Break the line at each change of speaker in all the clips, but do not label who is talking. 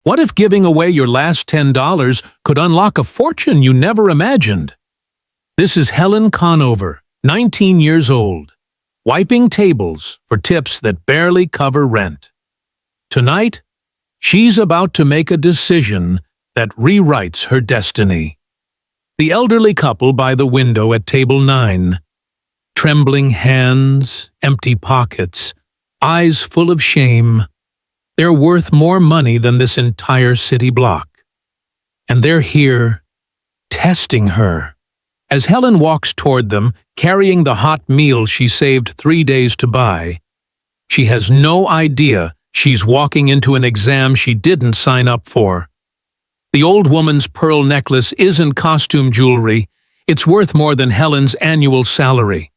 What if giving away your last $10 could unlock a fortune you never imagined? This is Helen Conover, 19 years old, wiping tables for tips that barely cover rent. Tonight, she's about to make a decision that rewrites her destiny. The elderly couple by the window at table 9. Trembling hands, empty pockets, eyes full of shame. They're worth more money than this entire city block. And they're here, testing her. As Helen walks toward them, carrying the hot meal she saved 3 days to buy, she has no idea she's walking into an exam she didn't sign up for. The old woman's pearl necklace isn't costume jewelry. It's worth more than Helen's annual salary.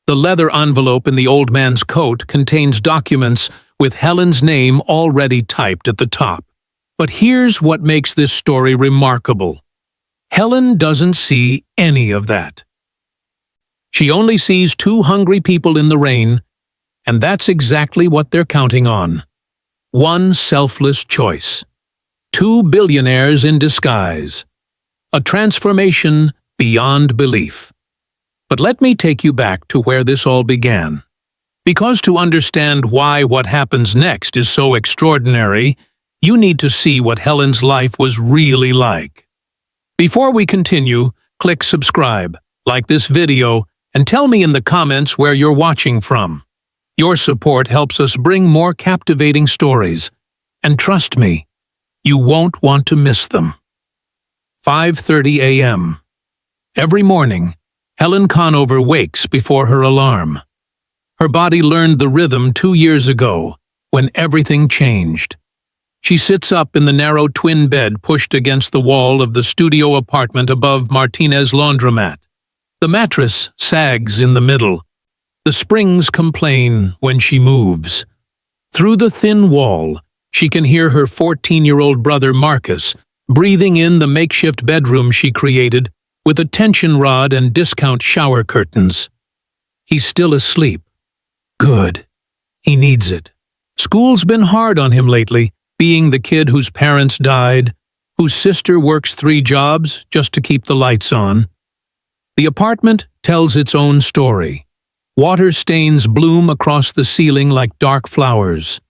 The leather envelope in the old man's coat contains documents with Helen's name already typed at the top. But here's what makes this story remarkable. Helen doesn't see any of that. She only sees 2 hungry people in the rain, and that's exactly what they're counting on. One selfless choice. 2 billionaires in disguise. A transformation beyond belief. But let me take you back to where this all began. Because to understand why what happens next is so extraordinary, you need to see what Helen's life was really like. Before we continue, click subscribe, like this video, and tell me in the comments where you're watching from. Your support helps us bring more captivating stories, and trust me, you won't want to miss them. 5:30 a.m. Every morning, Helen Conover wakes before her alarm. Her body learned the rhythm 2 years ago, when everything changed. She sits up in the narrow twin bed pushed against the wall of the studio apartment above Martinez laundromat. The mattress sags in the middle. The springs complain when she moves. Through the thin wall, she can hear her 14-year-old brother Marcus breathing in the makeshift bedroom she created with a tension rod and discount shower curtains. He's still asleep. Good. He needs it. School's been hard on him lately, being the kid whose parents died, whose sister works 3 jobs just to keep the lights on. The apartment tells its own story. Water stains bloom across the ceiling like dark flowers.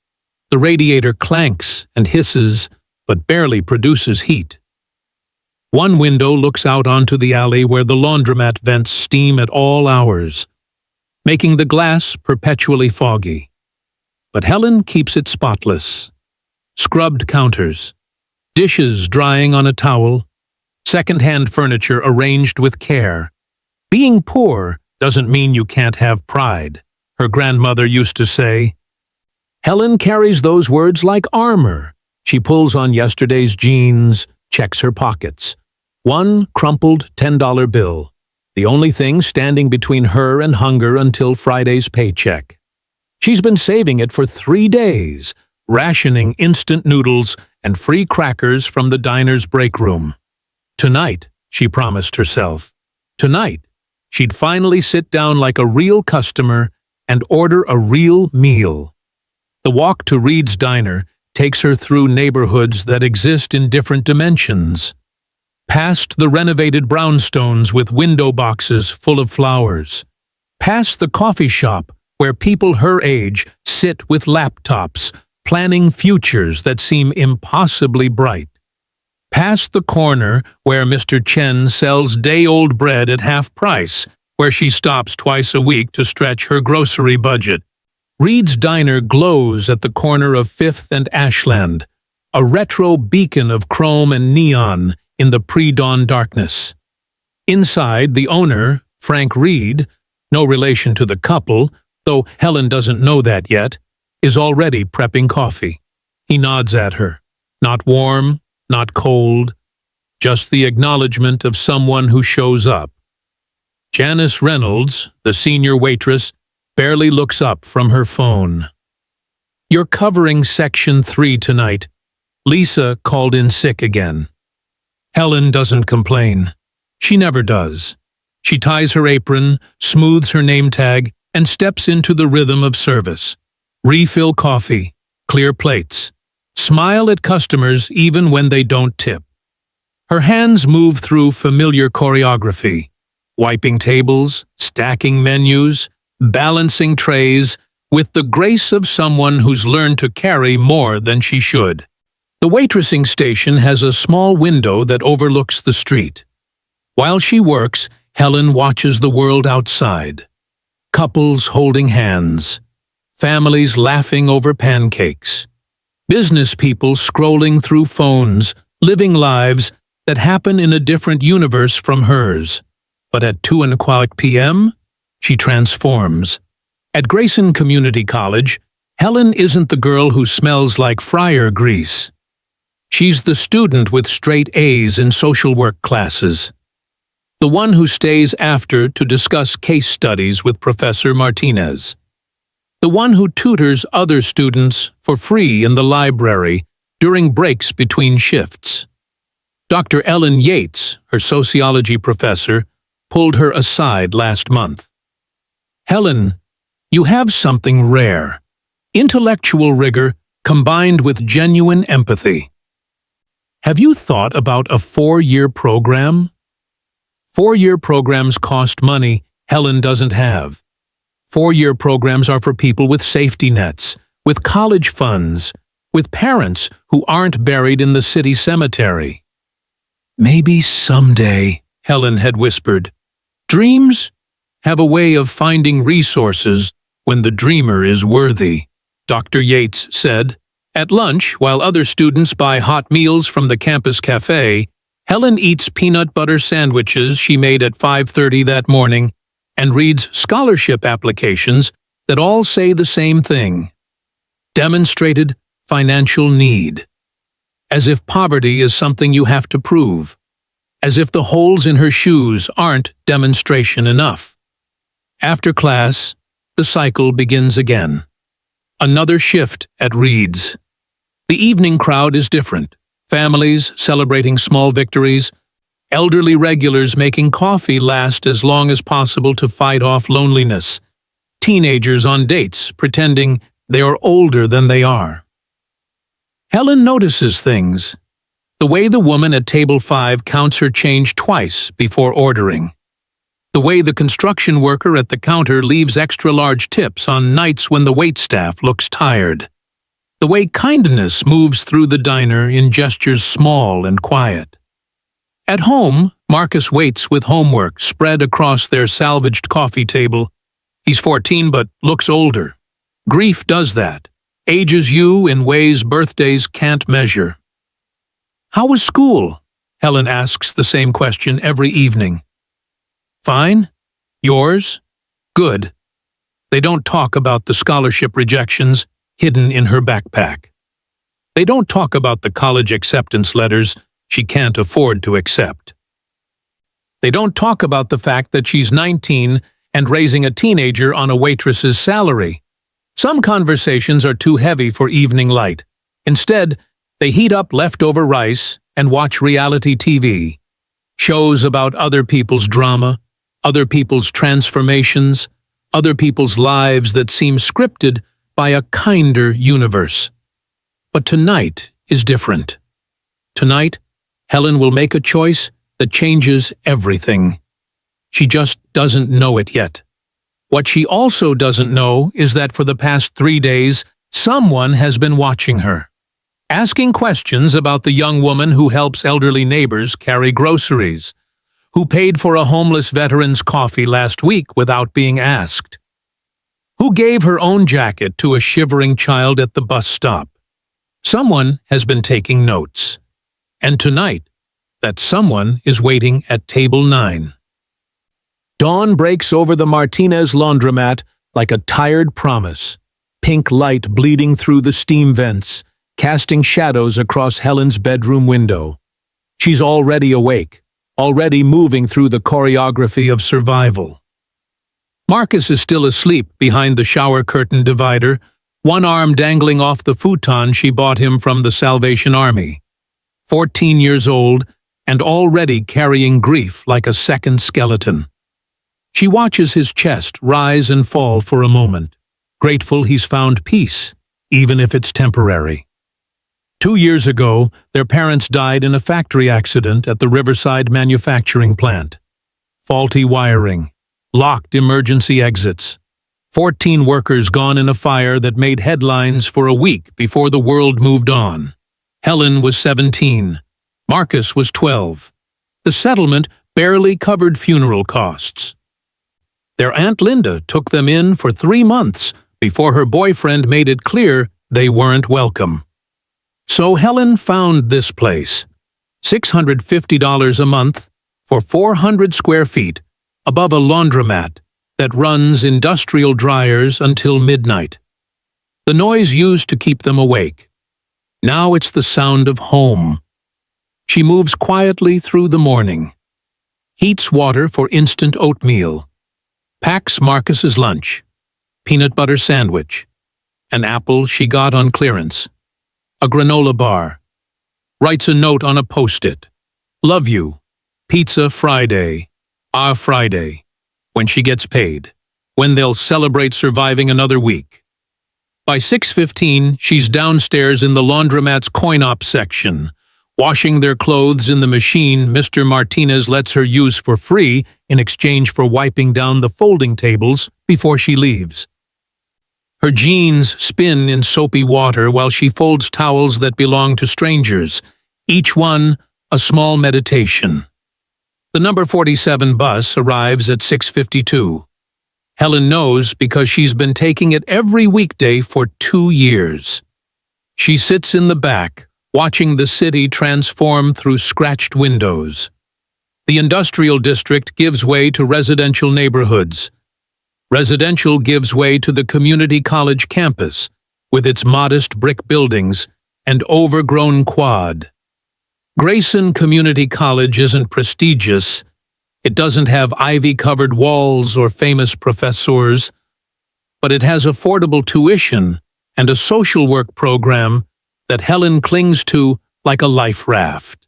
The radiator clanks and hisses, but barely produces heat. One window looks out onto the alley where the laundromat vents steam at all hours, making the glass perpetually foggy. But Helen keeps it spotless. Scrubbed counters, dishes drying on a towel, second-hand furniture arranged with care. Being poor doesn't mean you can't have pride, her grandmother used to say. Helen carries those words like armor. She pulls on yesterday's jeans, checks her pockets. One crumpled $10 bill. The only thing standing between her and hunger until Friday's paycheck. She's been saving it for 3 days, rationing instant noodles and free crackers from the diner's break room. Tonight, she promised herself. Tonight, she'd finally sit down like a real customer and order a real meal. The walk to Reed's Diner takes her through neighborhoods that exist in different dimensions. Past the renovated brownstones with window boxes full of flowers. Past the coffee shop where people her age sit with laptops, planning futures that seem impossibly bright. Past the corner where Mr. Chen sells day-old bread at half price, where she stops twice a week to stretch her grocery budget. Reed's Diner glows at the corner of 5th and Ashland, a retro beacon of chrome and neon in the pre-dawn darkness. Inside, the owner, Frank Reed, no relation to the couple, though Helen doesn't know that yet, is already prepping coffee. He nods at her. Not warm, not cold, just the acknowledgement of someone who shows up. Janice Reynolds, the senior waitress, barely looks up from her phone. "You're covering Section 3 tonight. Lisa called in sick again." Helen doesn't complain. She never does. She ties her apron, smooths her name tag, and steps into the rhythm of service. Refill coffee, clear plates, Smile at customers even when they don't tip. Her hands move through familiar choreography, wiping tables, stacking menus, balancing trays, with the grace of someone who's learned to carry more than she should. The waitressing station has a small window that overlooks the street. While she works, Helen watches the world outside. Couples holding hands, families laughing over pancakes, business people scrolling through phones, living lives that happen in a different universe from hers. But at 2:00 p.m., she transforms. At Grayson Community College, Helen isn't the girl who smells like fryer grease. She's the student with straight A's in social work classes. The one who stays after to discuss case studies with Professor Martinez. The one who tutors other students for free in the library during breaks between shifts. Dr. Ellen Yates, her sociology professor, pulled her aside last month. Helen, you have something rare. Intellectual rigor combined with genuine empathy. Have you thought about a 4-year program? 4-year programs cost money Helen doesn't have. 4-year programs are for people with safety nets, with college funds, with parents who aren't buried in the city cemetery. Maybe someday, Helen had whispered. Dreams have a way of finding resources when the dreamer is worthy, Dr. Yates said. At lunch, while other students buy hot meals from the campus cafe, Helen eats peanut butter sandwiches she made at 5:30 that morning and reads scholarship applications that all say the same thing. Demonstrated financial need. As if poverty is something you have to prove. As if the holes in her shoes aren't demonstration enough. After class, the cycle begins again. Another shift at Reed's. The evening crowd is different. Families celebrating small victories, elderly regulars making coffee last as long as possible to fight off loneliness, teenagers on dates pretending they are older than they are. Helen notices things. The way the woman at table 5 counts her change twice before ordering. The way the construction worker at the counter leaves extra-large tips on nights when the waitstaff looks tired. The way kindness moves through the diner in gestures small and quiet. At home, Marcus waits with homework spread across their salvaged coffee table. He's 14 but looks older. Grief does that, ages you in ways birthdays can't measure. How was school? Helen asks the same question every evening. Fine? Yours? Good. They don't talk about the scholarship rejections hidden in her backpack. They don't talk about the college acceptance letters she can't afford to accept. They don't talk about the fact that she's 19 and raising a teenager on a waitress's salary. Some conversations are too heavy for evening light. Instead, they heat up leftover rice and watch reality TV. Shows about other people's drama, other people's transformations, other people's lives that seem scripted by a kinder universe. But tonight is different. Tonight, Helen will make a choice that changes everything. She just doesn't know it yet. What she also doesn't know is that for the past 3 days, someone has been watching her, asking questions about the young woman who helps elderly neighbors carry groceries, who paid for a homeless veteran's coffee last week without being asked, who gave her own jacket to a shivering child at the bus stop. Someone has been taking notes. And tonight, that someone is waiting at table 9. Dawn breaks over the Martinez laundromat like a tired promise, pink light bleeding through the steam vents, casting shadows across Helen's bedroom window. She's already awake, already moving through the choreography of survival. Marcus is still asleep behind the shower curtain divider, one arm dangling off the futon she bought him from the Salvation Army. 14 years old and already carrying grief like a second skeleton. She watches his chest rise and fall for a moment, grateful he's found peace, even if it's temporary. 2 years ago, their parents died in a factory accident at the Riverside manufacturing plant. Faulty wiring, locked emergency exits, 14 workers gone in a fire that made headlines for a week before the world moved on. Helen was 17. Marcus was 12. The settlement barely covered funeral costs. Their Aunt Linda took them in for 3 months before her boyfriend made it clear they weren't welcome. So Helen found this place, $650 a month for 400 square feet above a laundromat that runs industrial dryers until midnight. The noise used to keep them awake. Now it's the sound of home. She moves quietly through the morning, heats water for instant oatmeal, packs Marcus's lunch, peanut butter sandwich, an apple she got on clearance, a granola bar, writes a note on a post-it, "Love you, pizza Friday, our Friday," when she gets paid, when they'll celebrate surviving another week. By 6:15, she's downstairs in the laundromat's coin-op section, washing their clothes in the machine Mr. Martinez lets her use for free in exchange for wiping down the folding tables before she leaves. Her jeans spin in soapy water while she folds towels that belong to strangers, each one a small meditation. The number 47 bus arrives at 6:52. Helen knows because she's been taking it every weekday for 2 years. She sits in the back, watching the city transform through scratched windows. The industrial district gives way to residential neighborhoods. Residential gives way to the community college campus, with its modest brick buildings and overgrown quad. Grayson Community College isn't prestigious. It doesn't have ivy-covered walls or famous professors, but it has affordable tuition and a social work program that Helen clings to like a life raft.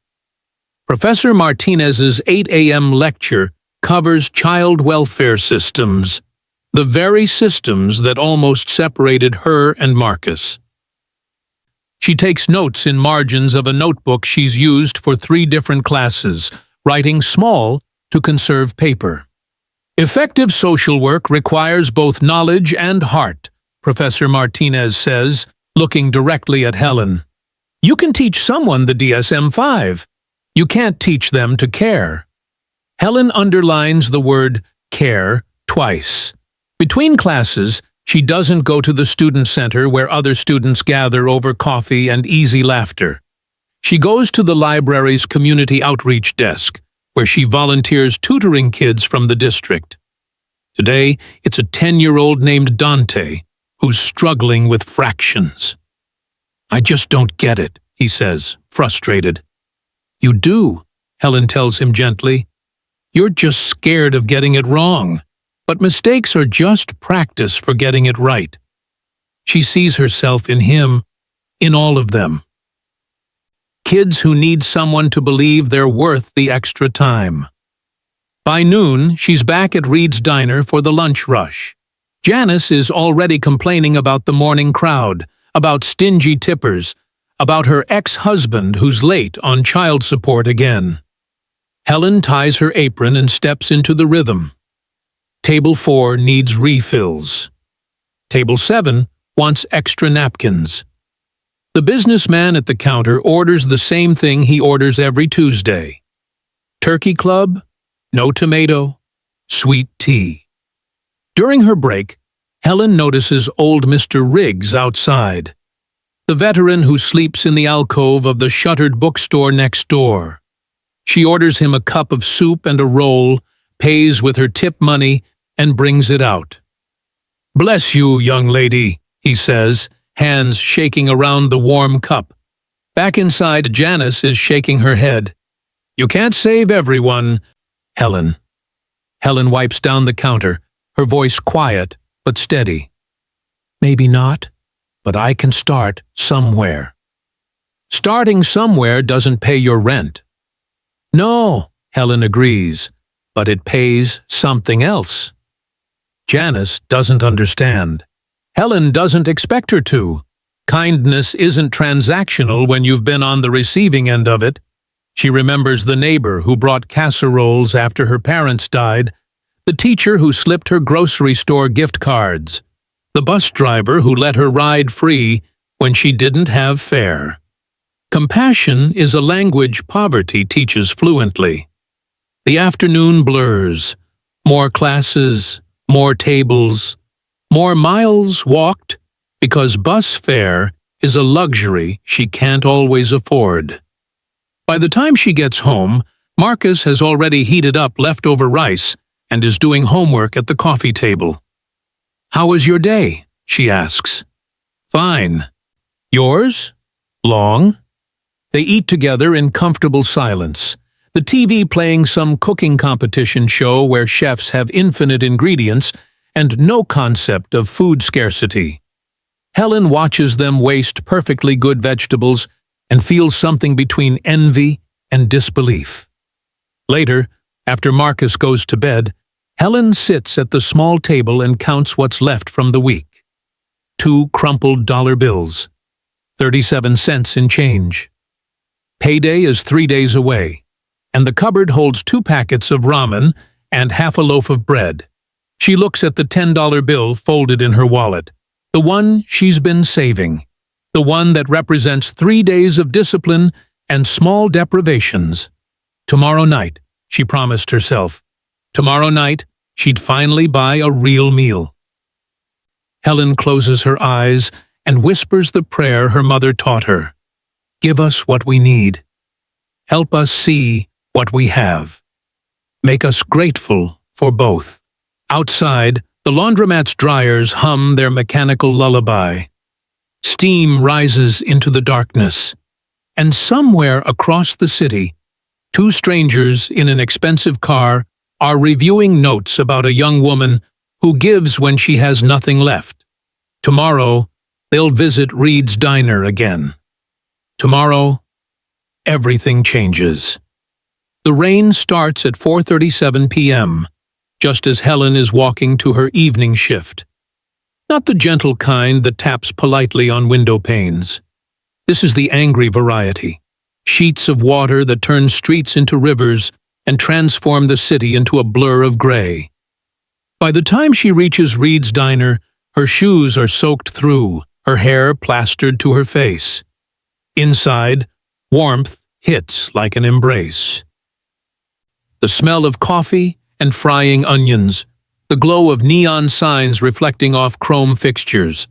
Professor Martinez's 8 a.m. lecture covers child welfare systems, the very systems that almost separated her and Marcus. She takes notes in margins of a notebook she's used for 3 different classes, writing small to conserve paper. Effective social work requires both knowledge and heart, Professor Martinez says, looking directly at Helen. You can teach someone the DSM-5. You can't teach them to care. Helen underlines the word care twice. Between classes, she doesn't go to the student center where other students gather over coffee and easy laughter. She goes to the library's community outreach desk, where she volunteers tutoring kids from the district. Today, it's a 10-year-old named Dante, who's struggling with fractions. "I just don't get it," he says, frustrated. "You do," Helen tells him gently. "You're just scared of getting it wrong. But mistakes are just practice for getting it right." She sees herself in him, in all of them. Kids who need someone to believe they're worth the extra time. By noon, she's back at Reed's Diner for the lunch rush. Janice is already complaining about the morning crowd, about stingy tippers, about her ex-husband who's late on child support again. Helen ties her apron and steps into the rhythm. Table 4 needs refills. Table 7 wants extra napkins. The businessman at the counter orders the same thing he orders every Tuesday. Turkey club, no tomato, sweet tea. During her break, Helen notices old Mr. Riggs outside, the veteran who sleeps in the alcove of the shuttered bookstore next door. She orders him a cup of soup and a roll, pays with her tip money, and brings it out. "Bless you, young lady," he says, hands shaking around the warm cup. Back inside, Janice is shaking her head. "You can't save everyone, Helen." Helen wipes down the counter, her voice quiet but steady. "Maybe not, but I can start somewhere." Starting somewhere doesn't pay your rent. "No," Helen agrees, "but it pays something else." Janice doesn't understand. Helen doesn't expect her to. Kindness isn't transactional when you've been on the receiving end of it. She remembers the neighbor who brought casseroles after her parents died, the teacher who slipped her grocery store gift cards, the bus driver who let her ride free when she didn't have fare. Compassion is a language poverty teaches fluently. The afternoon blurs. More classes, more tables, more miles walked, because bus fare is a luxury she can't always afford. By the time she gets home, Marcus has already heated up leftover rice and is doing homework at the coffee table. "How was your day?" she asks. "Fine. Yours? Long?" They eat together in comfortable silence, the TV playing some cooking competition show where chefs have infinite ingredients and no concept of food scarcity. Helen watches them waste perfectly good vegetables and feels something between envy and disbelief. Later, after Marcus goes to bed, Helen sits at the small table and counts what's left from the week. 2 crumpled dollar bills, 37 cents in change. Payday is 3 days away, and the cupboard holds 2 packets of ramen and half a loaf of bread. She looks at the $10 bill folded in her wallet, the one she's been saving, the one that represents 3 days of discipline and small deprivations. Tomorrow night, she promised herself. Tomorrow night, she'd finally buy a real meal. Helen closes her eyes and whispers the prayer her mother taught her. "Give us what we need. Help us see what we have. Make us grateful for both." Outside, the laundromat's dryers hum their mechanical lullaby. Steam rises into the darkness, and somewhere across the city, 2 strangers in an expensive car are reviewing notes about a young woman who gives when she has nothing left. Tomorrow, they'll visit Reed's Diner again. Tomorrow, everything changes. The rain starts at 4:37 p.m., just as Helen is walking to her evening shift. Not the gentle kind that taps politely on window panes. This is the angry variety. Sheets of water that turn streets into rivers and transform the city into a blur of gray. By the time she reaches Reed's Diner, her shoes are soaked through, her hair plastered to her face. Inside, warmth hits like an embrace. The smell of coffee and frying onions, the glow of neon signs reflecting off chrome fixtures.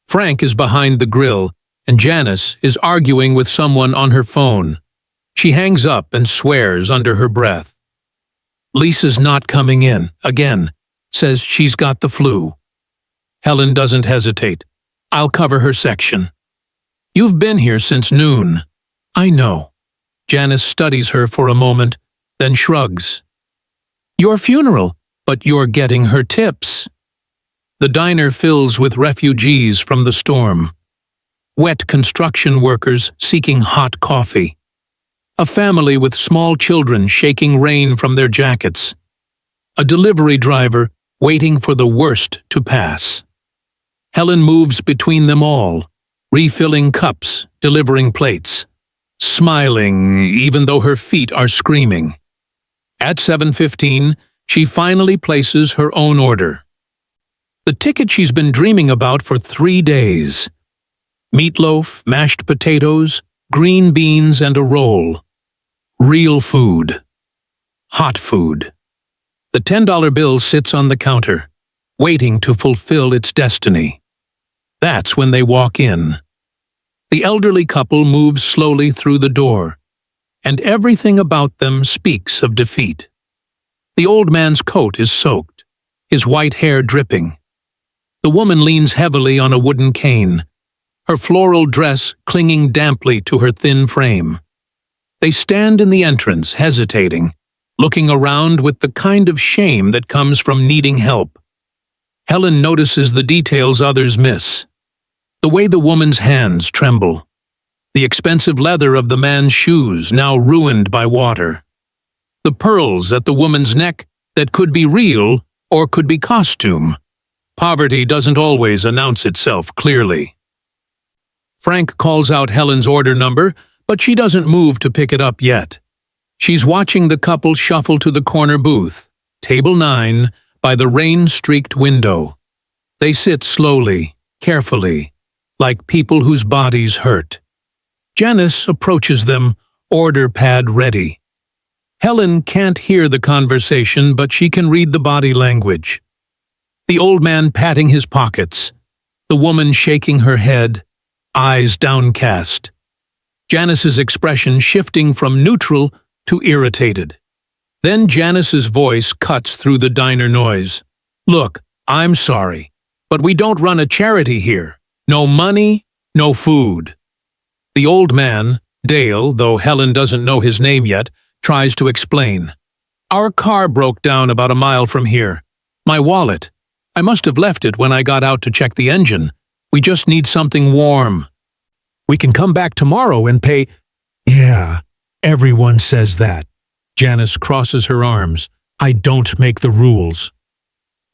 Frank is behind the grill, and Janice is arguing with someone on her phone. She hangs up and swears under her breath. Lisa's not coming in, again, says she's got the flu. Helen doesn't hesitate. "I'll cover her section." "You've been here since noon." "I know." Janice studies her for a moment, then shrugs. "Your funeral, but you're getting her tips." The diner fills with refugees from the storm. Wet construction workers seeking hot coffee. A family with small children shaking rain from their jackets. A delivery driver waiting for the worst to pass. Helen moves between them all, refilling cups, delivering plates, smiling even though her feet are screaming. At 7:15, she finally places her own order. The ticket she's been dreaming about for 3 days. Meatloaf, mashed potatoes, green beans, and a roll. Real food. Hot food. The $10 bill sits on the counter, waiting to fulfill its destiny. That's when they walk in. The elderly couple moves slowly through the door, and everything about them speaks of defeat. The old man's coat is soaked, his white hair dripping. The woman leans heavily on a wooden cane, her floral dress clinging damply to her thin frame. They stand in the entrance, hesitating, looking around with the kind of shame that comes from needing help. Helen notices the details others miss. The way the woman's hands tremble. The expensive leather of the man's shoes now ruined by water. The pearls at the woman's neck that could be real or could be costume. Poverty doesn't always announce itself clearly. Frank calls out Helen's order number, but she doesn't move to pick it up yet. She's watching the couple shuffle to the corner booth, table 9, by the rain-streaked window. They sit slowly, carefully, like people whose bodies hurt. Janice approaches them, order pad ready. Helen can't hear the conversation, but she can read the body language. The old man patting his pockets, the woman shaking her head, eyes downcast. Janice's expression shifting from neutral to irritated. Then Janice's voice cuts through the diner noise. Look, I'm sorry, but we don't run a charity here. No money, no food. The old man, Dale, though Helen doesn't know his name yet, tries to explain. Our car broke down about a mile from here. My wallet. I must have left it when I got out to check the engine. We just need something warm. We can come back tomorrow and pay. Yeah, everyone says that. Janice crosses her arms. I don't make the rules.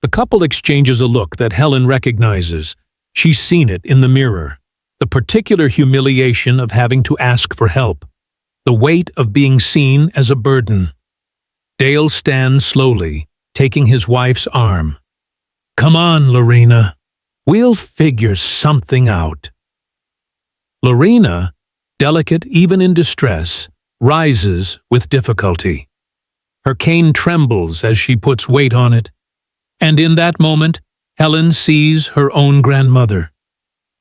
The couple exchanges a look that Helen recognizes. She's seen it in the mirror. The particular humiliation of having to ask for help. The weight of being seen as a burden. Dale stands slowly, taking his wife's arm. Come on, Lorena. We'll figure something out. Lorena, delicate even in distress, rises with difficulty. Her cane trembles as she puts weight on it. And in that moment, Helen sees her own grandmother.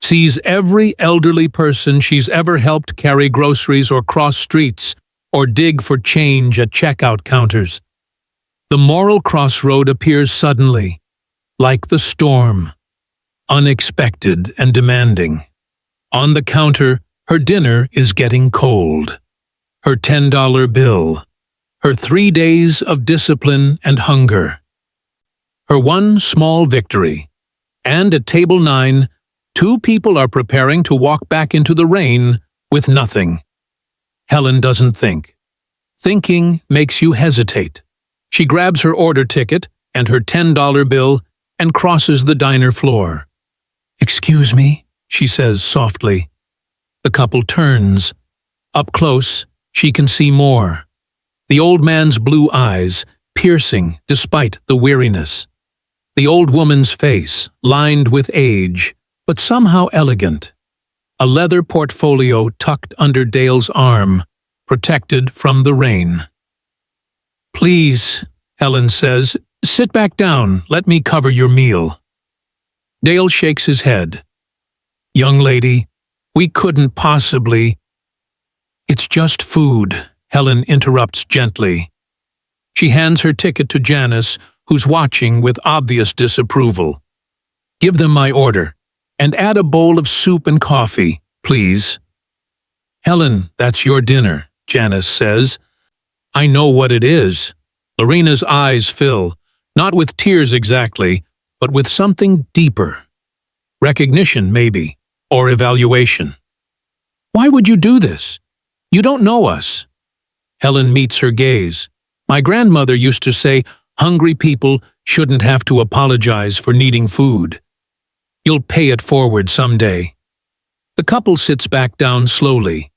Sees every elderly person she's ever helped carry groceries or cross streets or dig for change at checkout counters. The moral crossroad appears suddenly, like the storm, unexpected and demanding. On the counter, her dinner is getting cold. Her $10 bill. Her 3 days of discipline and hunger. Her one small victory. And at table 9, 2 people are preparing to walk back into the rain with nothing. Helen doesn't think. Thinking makes you hesitate. She grabs her order ticket and her $10 bill and crosses the diner floor. Excuse me, she says softly. The couple turns. Up close, she can see more. The old man's blue eyes, piercing despite the weariness. The old woman's face, lined with age, but somehow elegant. A leather portfolio tucked under Dale's arm, protected from the rain. Please, Helen says, sit back down, let me cover your meal. Dale shakes his head. Young lady, we couldn't possibly. It's just food, Helen interrupts gently. She hands her ticket to Janice, who's watching with obvious disapproval. Give them my order. And add a bowl of soup and coffee, please. Helen, that's your dinner, Janice says. I know what it is. Lorena's eyes fill, not with tears exactly, but with something deeper. Recognition, maybe, or evaluation. Why would you do this? You don't know us. Helen meets her gaze. My grandmother used to say, hungry people shouldn't have to apologize for needing food. You'll pay it forward someday. The couple sits back down slowly.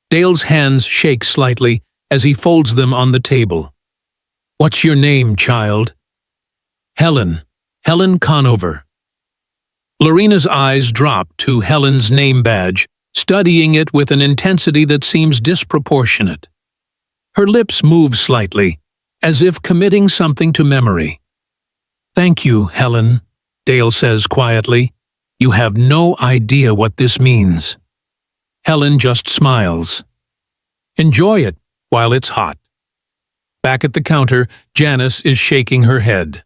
Dale's hands shake slightly as he folds them on the table. What's your name, child? Helen Conover. Lorena's eyes drop to Helen's name badge, studying it with an intensity that seems disproportionate. Her lips move slightly, as if committing something to memory. Thank you, Helen, Dale says quietly. You have no idea what this means. Helen just smiles. Enjoy it while it's hot. Back at the counter, Janice is shaking her head.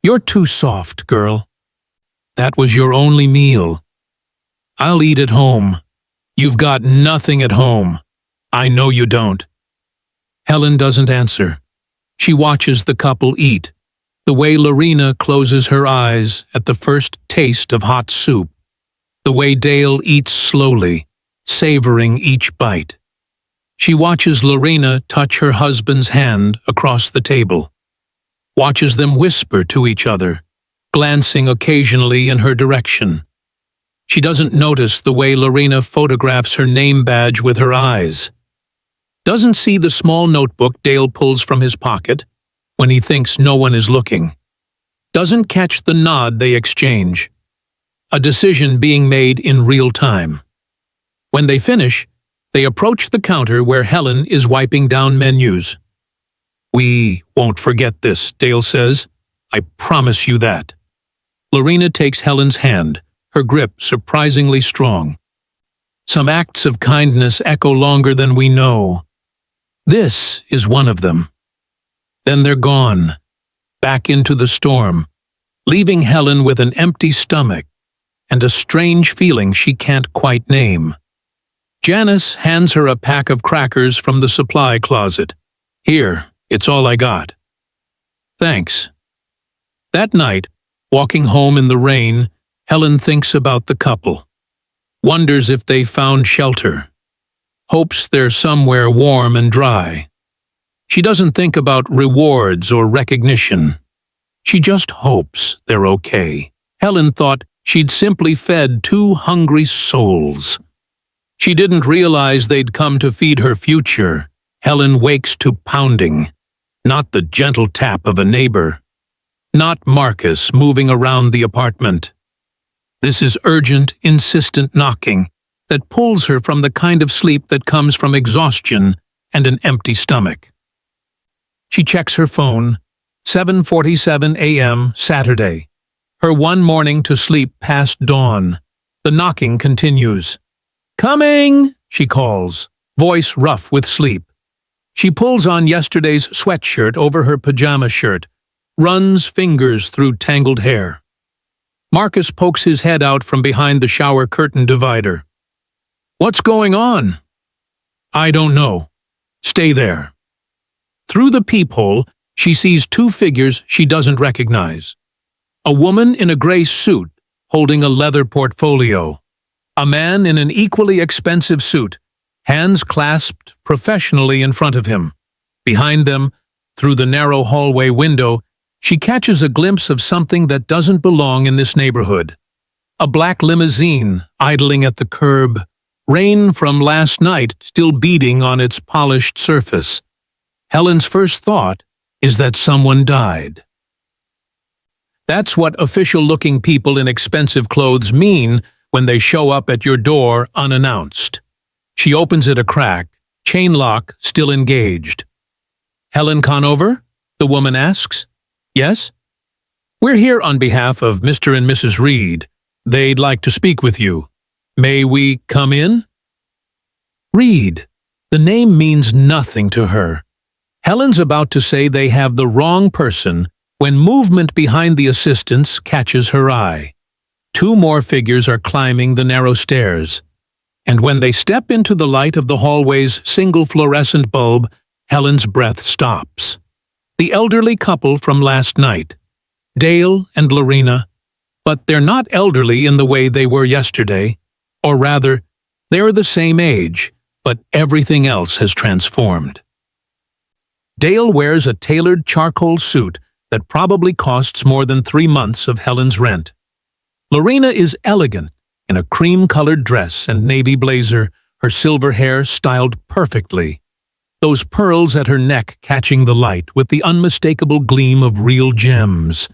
You're too soft, girl. That was your only meal. I'll eat at home. You've got nothing at home. I know you don't. Helen doesn't answer. She watches the couple eat. The way Lorena closes her eyes at the first taste of hot soup. The way Dale eats slowly, savoring each bite. She watches Lorena touch her husband's hand across the table. Watches them whisper to each other, glancing occasionally in her direction. She doesn't notice the way Lorena photographs her name badge with her eyes. Doesn't see the small notebook Dale pulls from his pocket when he thinks no one is looking. Doesn't catch the nod they exchange. A decision being made in real time. When they finish, they approach the counter where Helen is wiping down menus. "We won't forget this," Dale says. "I promise you that." Lorena takes Helen's hand, her grip surprisingly strong. Some acts of kindness echo longer than we know. This is one of them. Then they're gone, back into the storm, leaving Helen with an empty stomach and a strange feeling she can't quite name. Janice hands her a pack of crackers from the supply closet. "Here, it's all I got." "Thanks." That night, walking home in the rain, Helen thinks about the couple. Wonders if they found shelter. Hopes they're somewhere warm and dry. She doesn't think about rewards or recognition. She just hopes they're okay. Helen thought she'd simply fed two hungry souls. She didn't realize they'd come to feed her future. Helen wakes to pounding, not the gentle tap of a neighbor, not Marcus moving around the apartment. This is urgent, insistent knocking that pulls her from the kind of sleep that comes from exhaustion and an empty stomach. She checks her phone. 7:47 a.m. Saturday. Her one morning to sleep past dawn. The knocking continues. "Coming!" she calls, voice rough with sleep. She pulls on yesterday's sweatshirt over her pajama shirt, runs fingers through tangled hair. Marcus pokes his head out from behind the shower curtain divider. "What's going on?" "I don't know. Stay there." Through the peephole, she sees two figures she doesn't recognize. A woman in a gray suit, holding a leather portfolio. A man in an equally expensive suit, hands clasped professionally in front of him. Behind them, through the narrow hallway window, she catches a glimpse of something that doesn't belong in this neighborhood. A black limousine idling at the curb, rain from last night still beating on its polished surface. Helen's first thought is that someone died. That's what official-looking people in expensive clothes mean when they show up at your door unannounced. She opens it a crack, chain lock still engaged. "Helen Conover?" the woman asks. "Yes?" "We're here on behalf of Mr. and Mrs. Reed. They'd like to speak with you. May we come in?" Reed. The name means nothing to her. Helen's about to say they have the wrong person when movement behind the assistants catches her eye. Two more figures are climbing the narrow stairs, and when they step into the light of the hallway's single fluorescent bulb, Helen's breath stops. The elderly couple from last night, Dale and Lorena, but they're not elderly in the way they were yesterday, or rather, they're the same age, but everything else has transformed. Dale wears a tailored charcoal suit that probably costs more than 3 months of Helen's rent. Lorena is elegant in a cream-colored dress and navy blazer, her silver hair styled perfectly, those pearls at her neck catching the light with the unmistakable gleam of real gems.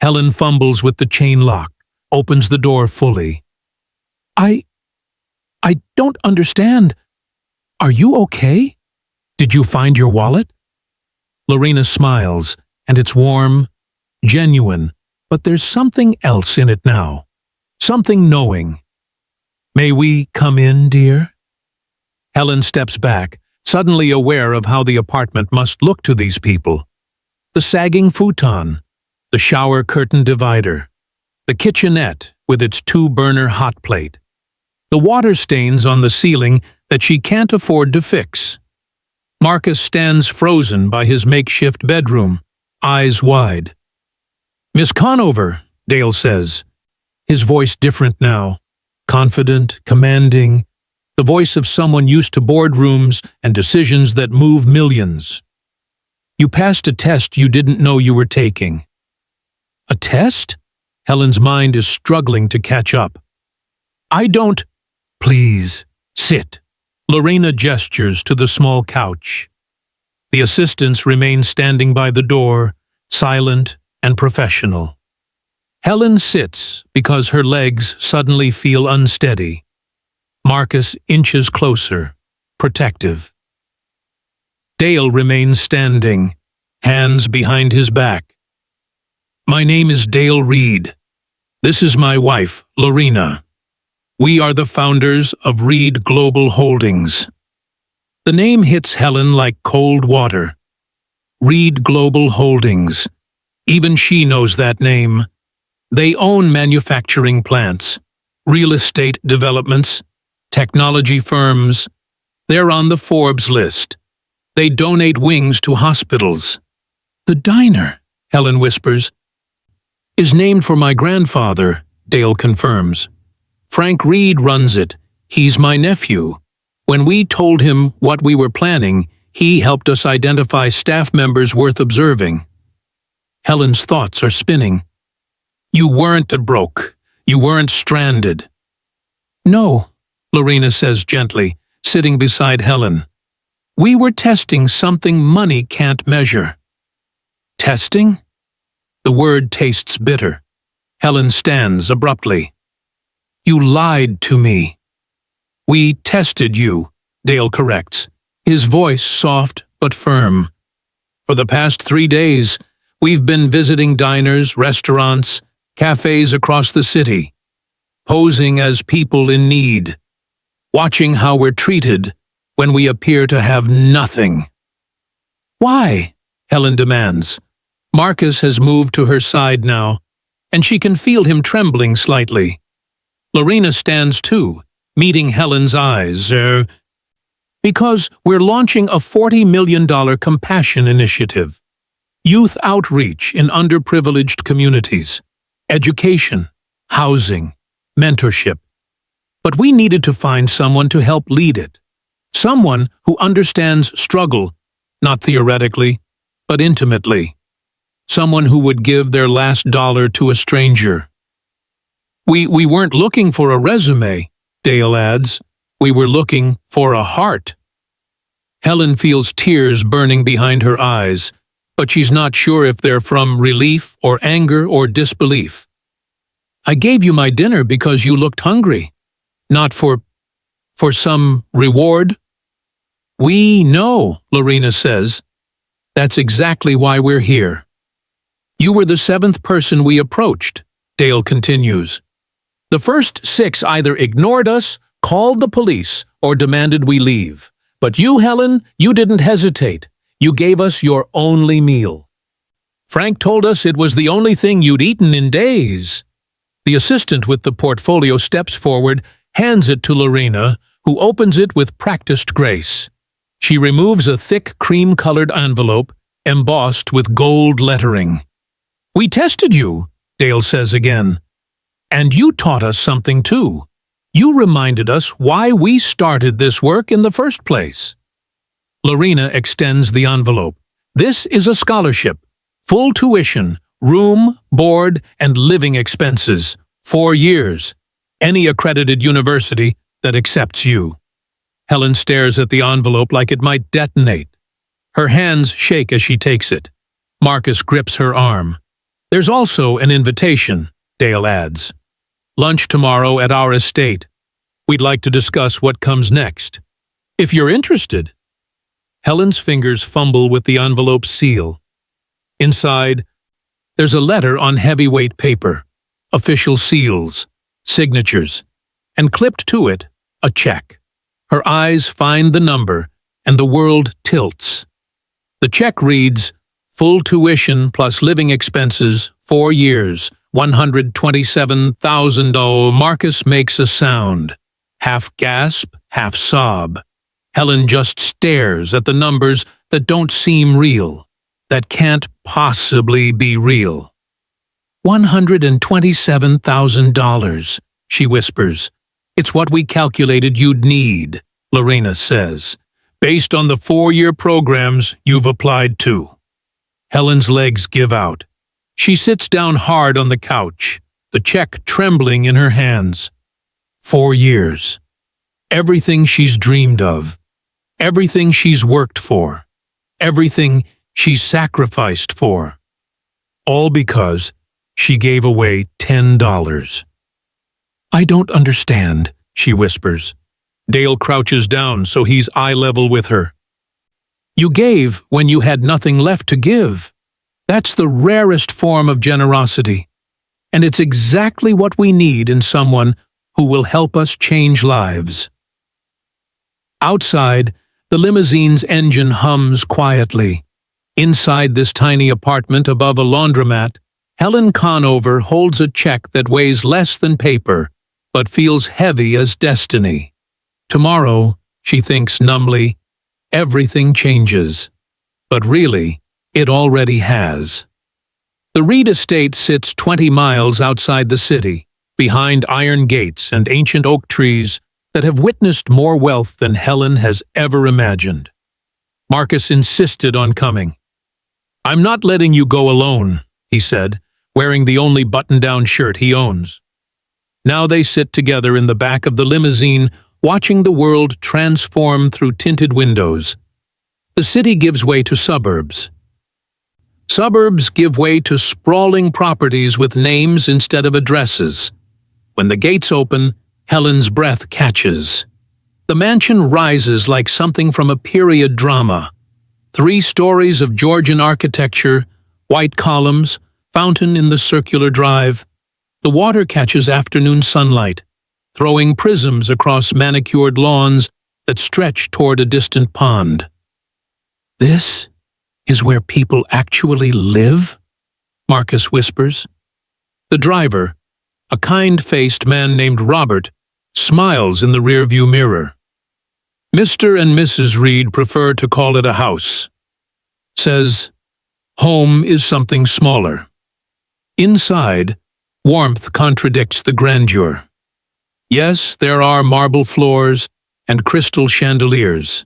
Helen fumbles with the chain lock, opens the door fully. I don't understand. Are you okay? Did you find your wallet?" Lorena smiles, and it's warm, genuine, but there's something else in it now. Something knowing. "May we come in, dear?" Helen steps back, suddenly aware of how the apartment must look to these people. The sagging futon, the shower curtain divider, the kitchenette with its 2-burner hot plate, the water stains on the ceiling that she can't afford to fix. Marcus stands frozen by his makeshift bedroom, eyes wide. "Miss Conover," Dale says, his voice different now, confident, commanding, the voice of someone used to boardrooms and decisions that move millions. "You passed a test you didn't know you were taking." "A test?" Helen's mind is struggling to catch up. I don't. Please, sit. Lorena gestures to the small couch. The assistants remain standing by the door, silent and professional. Helen sits because her legs suddenly feel unsteady. Marcus inches closer, protective. Dale remains standing, hands behind his back. My name is Dale Reed. This is my wife, Lorena. We are the founders of Reed Global Holdings. The name hits Helen like cold water. Reed Global Holdings. Even she knows that name. They own manufacturing plants, real estate developments, technology firms. They're on the Forbes list. They donate wings to hospitals. The diner, Helen whispers, is named for my grandfather, Dale confirms. Frank Reed runs it. He's my nephew. When we told him what we were planning, he helped us identify staff members worth observing. Helen's thoughts are spinning. You weren't broke. You weren't stranded. No, Lorena says gently, sitting beside Helen. We were testing something money can't measure. Testing? The word tastes bitter. Helen stands abruptly. You lied to me. We tested you, Dale corrects, his voice soft but firm. For the past 3 days, we've been visiting diners, restaurants, cafes across the city, posing as people in need, watching how we're treated when we appear to have nothing. Why? Helen demands. Marcus has moved to her side now, and she can feel him trembling slightly. Lorena stands too, meeting Helen's eyes. Because we're launching a $40 million compassion initiative. Youth outreach in underprivileged communities. Education, housing, mentorship. But we needed to find someone to help lead it. Someone who understands struggle, not theoretically, but intimately. Someone who would give their last dollar to a stranger. We weren't looking for a resume, Dale adds. We were looking for a heart. Helen feels tears burning behind her eyes, but she's not sure if they're from relief or anger or disbelief. I gave you my dinner because you looked hungry, not for some reward. We know, Lorena says. That's exactly why we're here. You were the 7th person we approached, Dale continues. The first 6 either ignored us, called the police, or demanded we leave. But you, Helen, you didn't hesitate. You gave us your only meal. Frank told us it was the only thing you'd eaten in days. The assistant with the portfolio steps forward, hands it to Lorena, who opens it with practiced grace. She removes a thick cream-colored envelope, embossed with gold lettering. We tested you, Dale says again. And you taught us something too. You reminded us why we started this work in the first place. Lorena extends the envelope. This is a scholarship. Full tuition, room, board, and living expenses. 4 years. Any accredited university that accepts you. Helen stares at the envelope like it might detonate. Her hands shake as she takes it. Marcus grips her arm. There's also an invitation, Dale adds. Lunch tomorrow at our estate. We'd like to discuss what comes next. If you're interested. Helen's fingers fumble with the envelope's seal. Inside, there's a letter on heavyweight paper, official seals, signatures, and clipped to it, a check. Her eyes find the number, and the world tilts. The check reads, full tuition plus living expenses, 4 years, $127,000. Marcus makes a sound. Half gasp, half sob. Helen just stares at the numbers that don't seem real, that can't possibly be real. $127,000, she whispers. It's what we calculated you'd need, Lorena says, based on the 4-year programs you've applied to. Helen's legs give out. She sits down hard on the couch, the check trembling in her hands. 4 years. Everything she's dreamed of. Everything she's worked for. Everything she's sacrificed for. All because she gave away $10. "I don't understand," she whispers. Dale crouches down so he's eye level with her. "You gave when you had nothing left to give. That's the rarest form of generosity. And it's exactly what we need in someone who will help us change lives." Outside, the limousine's engine hums quietly. Inside this tiny apartment above a laundromat, Helen Conover holds a check that weighs less than paper, but feels heavy as destiny. Tomorrow, she thinks numbly, everything changes. But really, it already has. The Reed estate sits 20 miles outside the city, behind iron gates and ancient oak trees that have witnessed more wealth than Helen has ever imagined. Marcus insisted on coming. "I'm not letting you go alone," he said, wearing the only button-down shirt he owns. Now they sit together in the back of the limousine, watching the world transform through tinted windows. The city gives way to suburbs. Suburbs give way to sprawling properties with names instead of addresses. When the gates open, Helen's breath catches. The mansion rises like something from a period drama. 3 stories of Georgian architecture, white columns, fountain in the circular drive. The water catches afternoon sunlight, throwing prisms across manicured lawns that stretch toward a distant pond. "This is where people actually live?" Marcus whispers. The driver, a kind-faced man named Robert, smiles in the rearview mirror. "Mr. and Mrs. Reed prefer to call it a house. Says, home is something smaller." Inside, warmth contradicts the grandeur. Yes, there are marble floors and crystal chandeliers.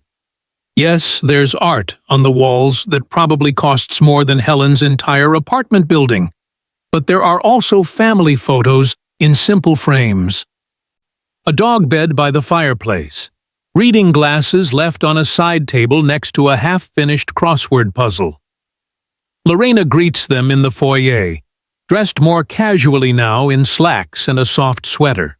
Yes, there's art on the walls that probably costs more than Helen's entire apartment building. But there are also family photos in simple frames. A dog bed by the fireplace. Reading glasses left on a side table next to a half-finished crossword puzzle. Lorena greets them in the foyer, dressed more casually now in slacks and a soft sweater.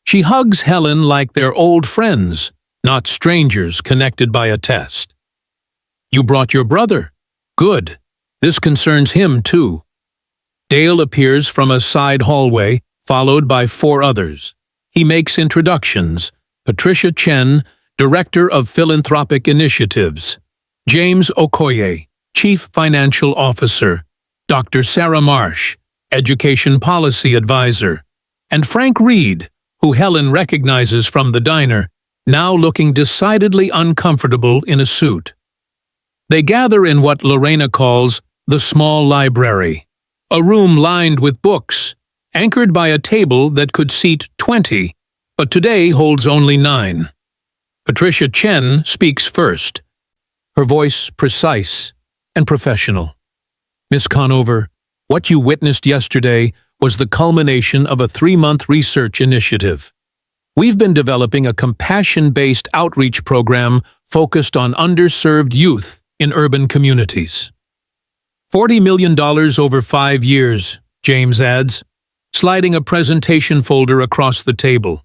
She hugs Helen like they're old friends, not strangers connected by a test. "You brought your brother. Good. This concerns him, too." Dale appears from a side hallway, followed by 4 others. He makes introductions. Patricia Chen, Director of Philanthropic Initiatives. James Okoye, Chief Financial Officer. Dr. Sarah Marsh, Education Policy Advisor. And Frank Reed, who Helen recognizes from the diner, now looking decidedly uncomfortable in a suit. They gather in what Lorena calls the small library, a room lined with books, anchored by a table that could seat 20, but today holds only 9. Patricia Chen speaks first, her voice precise and professional. "Miss Conover, what you witnessed yesterday was the culmination of a 3-month research initiative. We've been developing a compassion-based outreach program focused on underserved youth in urban communities. $40 million over 5 years, James adds, sliding a presentation folder across the table.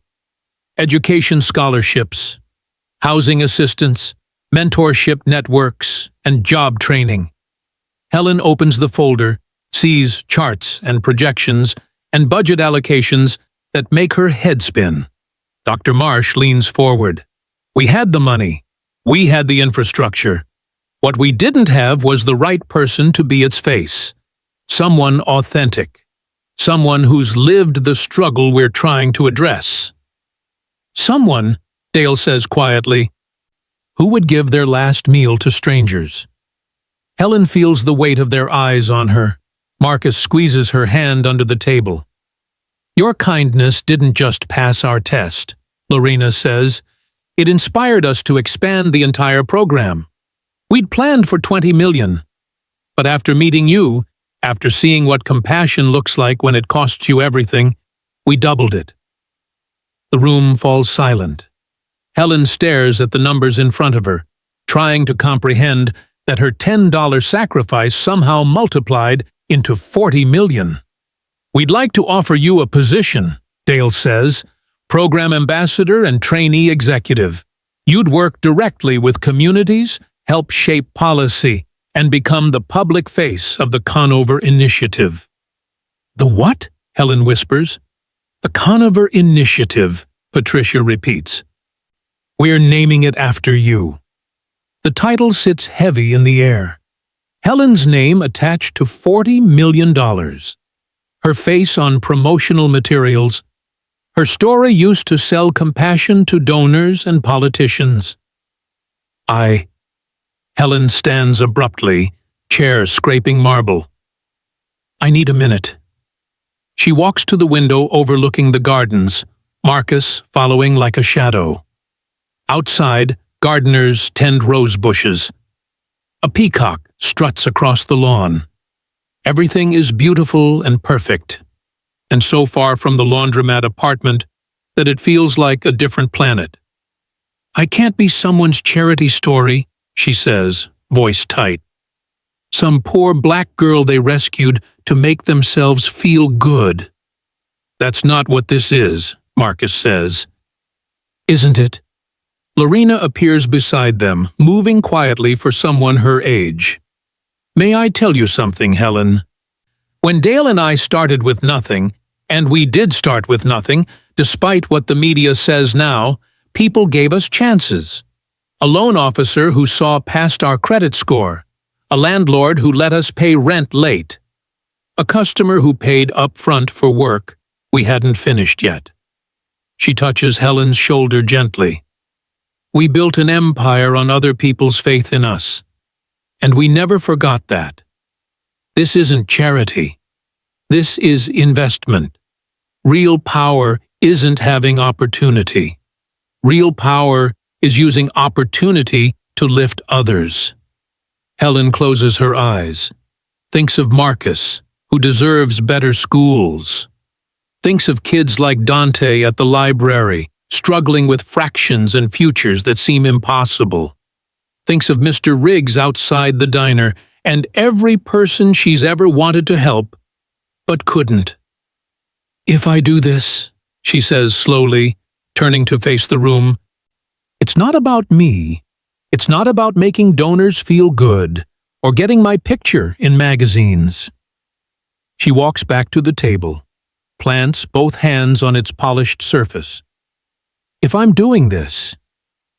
Education scholarships, housing assistance, mentorship networks, and job training. Helen opens the folder, sees charts and projections and budget allocations that make her head spin. Dr. Marsh leans forward. "We had the money. We had the infrastructure. What we didn't have was the right person to be its face. Someone authentic. Someone who's lived the struggle we're trying to address." "Someone," Dale says quietly, "who would give their last meal to strangers." Helen feels the weight of their eyes on her. Marcus squeezes her hand under the table. "Your kindness didn't just pass our test," Lorena says. "It inspired us to expand the entire program. We'd planned for 20 million. But after meeting you, after seeing what compassion looks like when it costs you everything, we doubled it." The room falls silent. Helen stares at the numbers in front of her, trying to comprehend that her $10 sacrifice somehow multiplied into 40 million. "We'd like to offer you a position," Dale says, "program ambassador and trainee executive. You'd work directly with communities, help shape policy, and become the public face of the Conover Initiative." "The what?" Helen whispers. "The Conover Initiative," Patricia repeats. "We're naming it after you." The title sits heavy in the air. Helen's name attached to $40 million. Her face on promotional materials. Her story used to sell compassion to donors and politicians. Helen stands abruptly, chair scraping marble. "I need a minute." She walks to the window overlooking the gardens, Marcus following like a shadow. Outside, gardeners tend rose bushes. A peacock struts across the lawn. Everything is beautiful and perfect, and so far from the laundromat apartment that it feels like a different planet. "I can't be someone's charity story," she says, voice tight. "Some poor black girl they rescued to make themselves feel good." "That's not what this is," Marcus says. "Isn't it?" Lorena appears beside them, moving quietly for someone her age. "May I tell you something, Helen? When Dale and I started with nothing, and we did start with nothing, despite what the media says now, people gave us chances. A loan officer who saw past our credit score, a landlord who let us pay rent late, a customer who paid up front for work we hadn't finished yet." She touches Helen's shoulder gently. "We built an empire on other people's faith in us, and we never forgot that. This isn't charity. This is investment. Real power isn't having opportunity. Real power is using opportunity to lift others." Helen closes her eyes, thinks of Marcus, who deserves better schools. Thinks of kids like Dante at the library, struggling with fractions and futures that seem impossible. Thinks of Mr. Riggs outside the diner, and every person she's ever wanted to help, but couldn't. "If I do this," she says slowly, turning to face the room, "it's not about me. It's not about making donors feel good, or getting my picture in magazines." She walks back to the table, plants both hands on its polished surface. "If I'm doing this,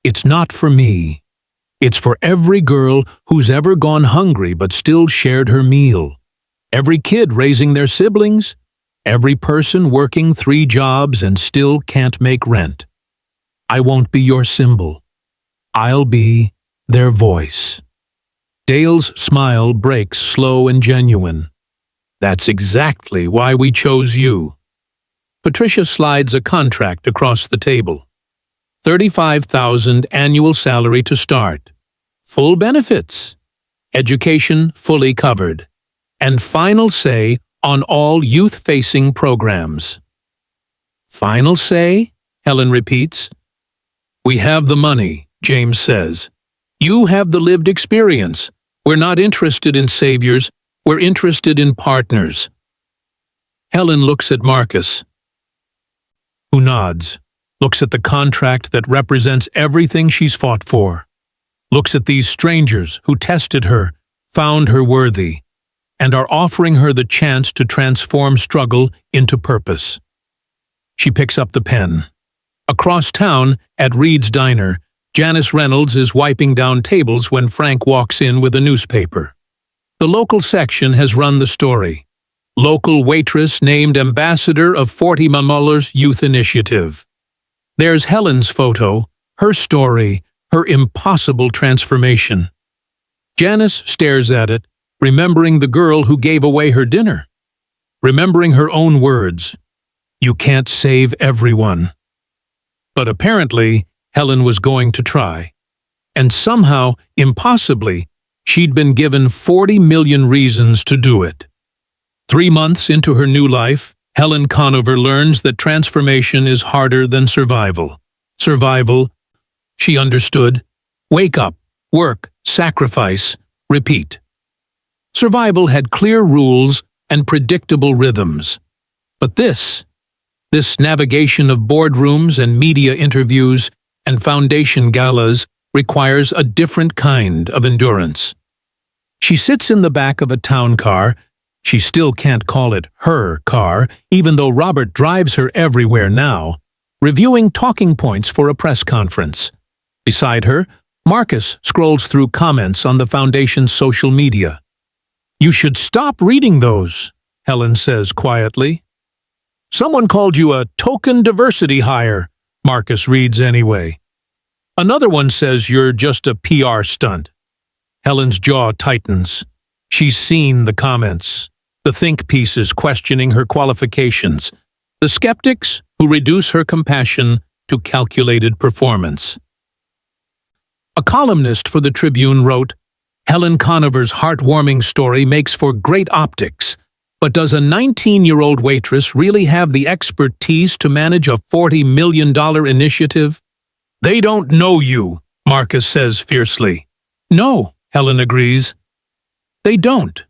it's not for me. It's for every girl who's ever gone hungry but still shared her meal. Every kid raising their siblings. Every person working 3 jobs and still can't make rent. I won't be your symbol. I'll be their voice." Dale's smile breaks slow and genuine. "That's exactly why we chose you." Patricia slides a contract across the table. $35,000 annual salary to start. Full benefits. Education fully covered. And final say on all youth-facing programs. "Final say?" Helen repeats. "We have the money," James says. "You have the lived experience. We're not interested in saviors. We're interested in partners." Helen looks at Marcus, who nods, looks at the contract that represents everything she's fought for, looks at these strangers who tested her, found her worthy, and are offering her the chance to transform struggle into purpose. She picks up the pen. Across town, at Reed's Diner, Janice Reynolds is wiping down tables when Frank walks in with a newspaper. The local section has run the story. Local waitress named ambassador of 40 Muller's Youth Initiative. There's Helen's photo, her story, her impossible transformation. Janice stares at it, remembering the girl who gave away her dinner. Remembering her own words, "You can't save everyone." But apparently, Helen was going to try. And somehow, impossibly, she'd been given 40 million reasons to do it. 3 months into her new life, Helen Conover learns that transformation is harder than survival. Survival, she understood. Wake up, work, sacrifice, repeat. Survival had clear rules and predictable rhythms. But this navigation of boardrooms and media interviews and foundation galas requires a different kind of endurance. She sits in the back of a town car. She still can't call it her car, even though Robert drives her everywhere now, reviewing talking points for a press conference. Beside her, Marcus scrolls through comments on the foundation's social media. "You should stop reading those," Helen says quietly. "Someone called you a token diversity hire," Marcus reads anyway. Another one says you're just a PR stunt. Helen's jaw tightens. She's seen the comments, the think pieces questioning her qualifications, the skeptics who reduce her compassion to calculated performance. A columnist for the Tribune wrote, "Helen Conover's heartwarming story makes for great optics, but does a 19-year-old waitress really have the expertise to manage a $40 million initiative?" "They don't know you," Marcus says fiercely. "No," Helen agrees. "They don't."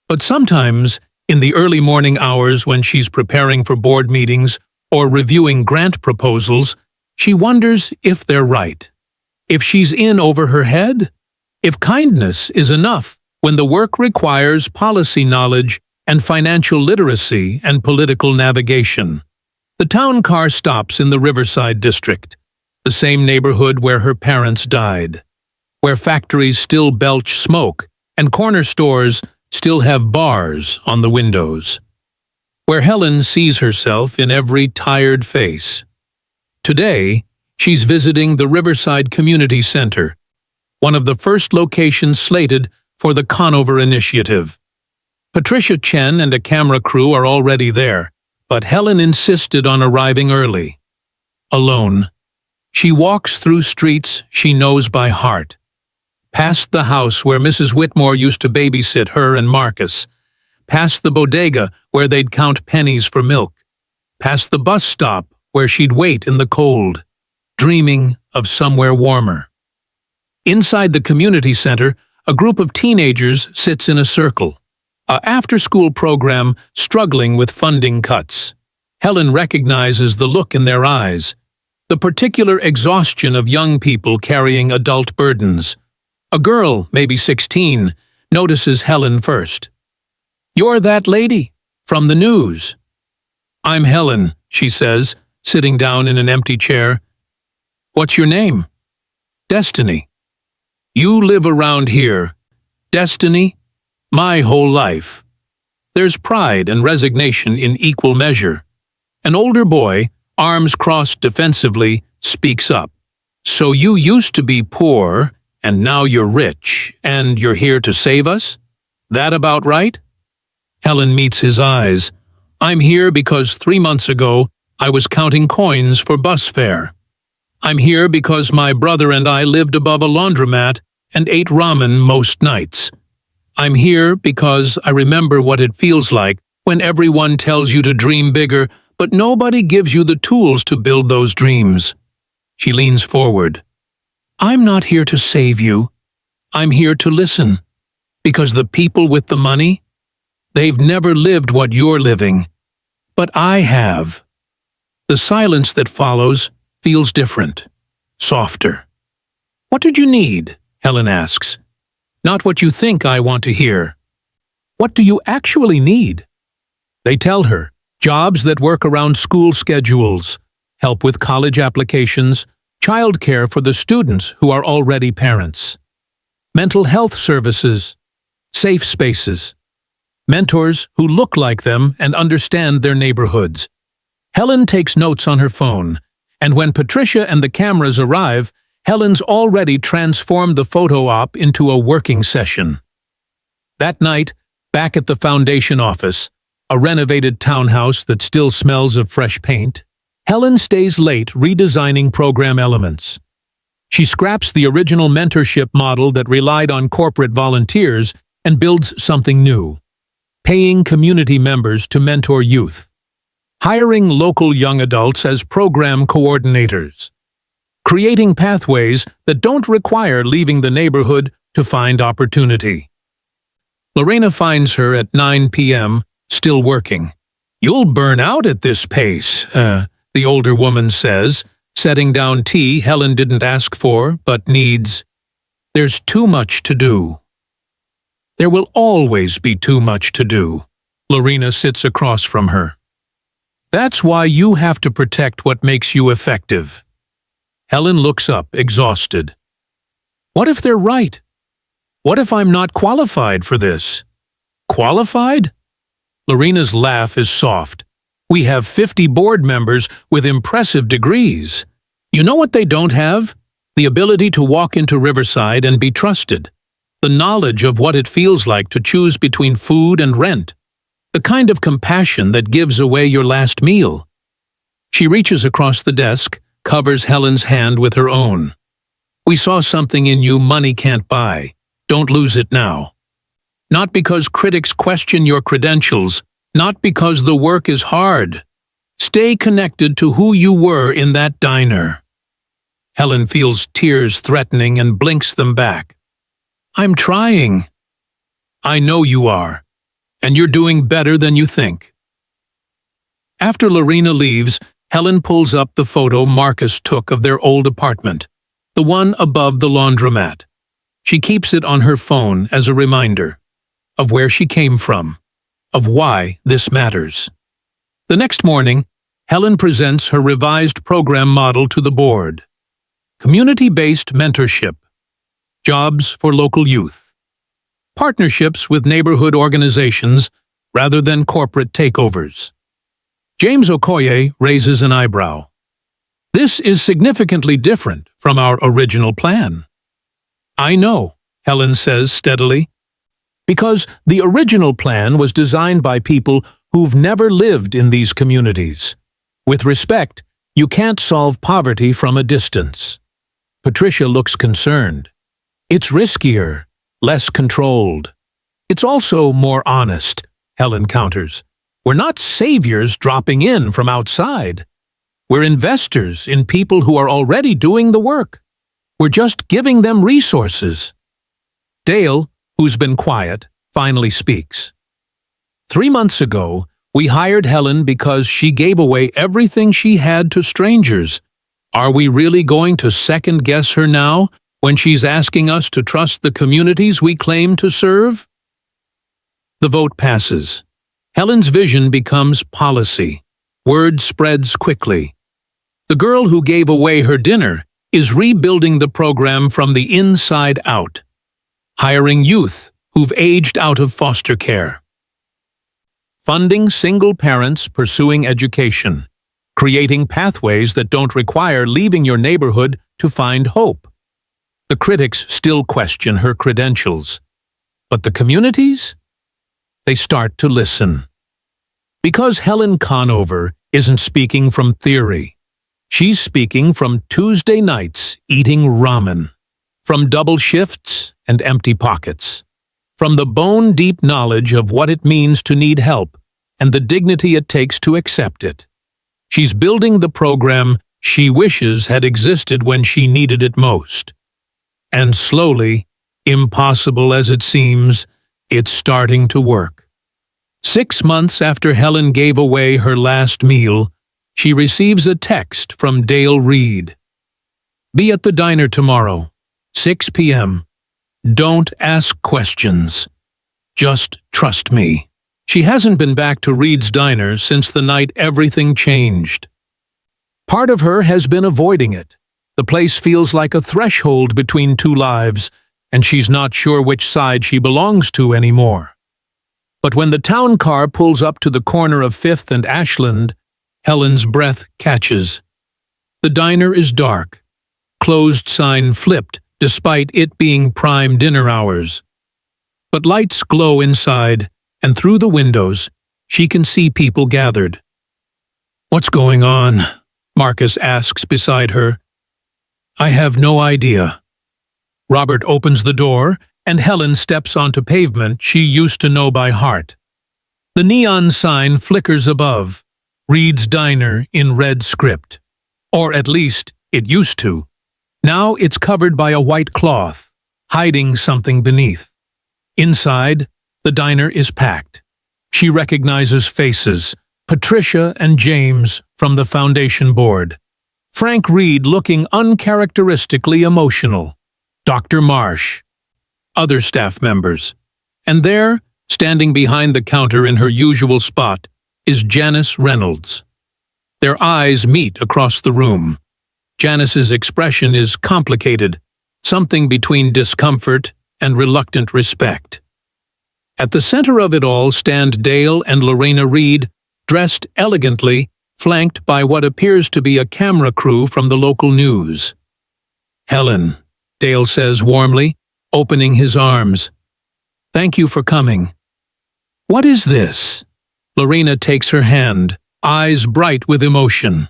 But sometimes, in the early morning hours when she's preparing for board meetings or reviewing grant proposals, she wonders if they're right. If she's in over her head? If kindness is enough when the work requires policy knowledge and financial literacy and political navigation. The town car stops in the Riverside district, the same neighborhood where her parents died, where factories still belch smoke and corner stores still have bars on the windows, where Helen sees herself in every tired face. Today, she's visiting the Riverside Community Center, one of the first locations slated for the Conover Initiative. Patricia Chen and a camera crew are already there, but Helen insisted on arriving early. Alone, she walks through streets she knows by heart, past the house where Mrs. Whitmore used to babysit her and Marcus, past the bodega where they'd count pennies for milk, past the bus stop where she'd wait in the cold, dreaming of somewhere warmer. Inside the community center, a group of teenagers sits in a circle, an after-school program struggling with funding cuts. Helen recognizes the look in their eyes, the particular exhaustion of young people carrying adult burdens. A girl, maybe 16, notices Helen first. "You're that lady from the news." "I'm Helen," she says, sitting down in an empty chair. "What's your name?" "Destiny." "You live around here. Destiny? My whole life." There's pride and resignation in equal measure. An older boy, arms crossed defensively, speaks up. "So you used to be poor, and now you're rich, and you're here to save us? That about right?" Helen meets his eyes. "I'm here because 3 months ago I was counting coins for bus fare. I'm here because my brother and I lived above a laundromat and ate ramen most nights. I'm here because I remember what it feels like when everyone tells you to dream bigger, but nobody gives you the tools to build those dreams." She leans forward. "I'm not here to save you. I'm here to listen. Because the people with the money, they've never lived what you're living. But I have." The silence that follows feels different, softer. "What did you need?" Helen asks. "Not what you think I want to hear. What do you actually need?" They tell her, jobs that work around school schedules, help with college applications, childcare for the students who are already parents, mental health services, safe spaces, mentors who look like them and understand their neighborhoods. Helen takes notes on her phone, and when Patricia and the cameras arrive, Helen's already transformed the photo op into a working session. That night, back at the foundation office, a renovated townhouse that still smells of fresh paint, Helen stays late redesigning program elements. She scraps the original mentorship model that relied on corporate volunteers and builds something new, paying community members to mentor youth. hiring local young adults as program coordinators, creating pathways that don't require leaving the neighborhood to find opportunity. Lorena finds her at 9 p.m., still working. "You'll burn out at this pace," the older woman says, setting down tea Helen didn't ask for but needs. "There's too much to do." "There will always be too much to do." Lorena sits across from her. "That's why you have to protect what makes you effective." Helen looks up, exhausted. "What if they're right? What if I'm not qualified for this?" "Qualified?" Lorena's laugh is soft. "We have 50 board members with impressive degrees. You know what they don't have? The ability to walk into Riverside and be trusted. The knowledge of what it feels like to choose between food and rent. The kind of compassion that gives away your last meal." She reaches across the desk, covers Helen's hand with her own. "We saw something in you money can't buy. Don't lose it now. Not because critics question your credentials, not because the work is hard. Stay connected to who you were in that diner." Helen feels tears threatening and blinks them back. "I'm trying." "I know you are, and you're doing better than you think." After Lorena leaves, Helen pulls up the photo Marcus took of their old apartment, the one above the laundromat. She keeps it on her phone as a reminder of where she came from, of why this matters. The next morning, Helen presents her revised program model to the board. Community-based mentorship, jobs for local youth, partnerships with neighborhood organizations rather than corporate takeovers. James Okoye raises an eyebrow. "This is significantly different from our original plan." "I know," Helen says steadily, "because the original plan was designed by people who've never lived in these communities. With respect, you can't solve poverty from a distance." Patricia looks concerned. "It's riskier, less controlled. It's also more honest," Helen counters. "We're not saviors dropping in from outside. We're investors in people who are already doing the work. We're just giving them resources." Dale, who's been quiet, finally speaks. "3 months ago, we hired Helen because she gave away everything she had to strangers. Are we really going to second-guess her now when she's asking us to trust the communities we claim to serve?" The vote passes. Helen's vision becomes policy. Word spreads quickly. The girl who gave away her dinner is rebuilding the program from the inside out, hiring youth who've aged out of foster care, funding single parents pursuing education, creating pathways that don't require leaving your neighborhood to find hope. The critics still question her credentials, but the communities? They start to listen. Because Helen Conover isn't speaking from theory. She's speaking from Tuesday nights eating ramen, from double shifts and empty pockets, from the bone-deep knowledge of what it means to need help and the dignity it takes to accept it. She's building the program she wishes had existed when she needed it most. And slowly, impossible as it seems, it's starting to work. 6 months after Helen gave away her last meal, she receives a text from Dale Reed. "Be at the diner tomorrow, 6 p.m. Don't ask questions. Just trust me." She hasn't been back to Reed's diner since the night everything changed. Part of her has been avoiding it. The place feels like a threshold between two lives, and she's not sure which side she belongs to anymore. But when the town car pulls up to the corner of 5th and Ashland, Helen's breath catches. The diner is dark, closed sign flipped despite it being prime dinner hours. But lights glow inside, and through the windows, she can see people gathered. "What's going on?" Marcus asks beside her. "I have no idea." Robert opens the door, and Helen steps onto pavement she used to know by heart. The neon sign flickers above. Reed's Diner in red script. Or at least, it used to. Now it's covered by a white cloth, hiding something beneath. Inside, the diner is packed. She recognizes faces, Patricia and James from the foundation board. Frank Reed looking uncharacteristically emotional. Dr. Marsh. Other staff members. And there, standing behind the counter in her usual spot, is Janice Reynolds. Their eyes meet across the room. Janice's expression is complicated, something between discomfort and reluctant respect. At the center of it all stand Dale and Lorena Reed, dressed elegantly, flanked by what appears to be a camera crew from the local news. "Helen," Dale says warmly, opening his arms. "Thank you for coming." "What is this?" Lorena takes her hand, eyes bright with emotion.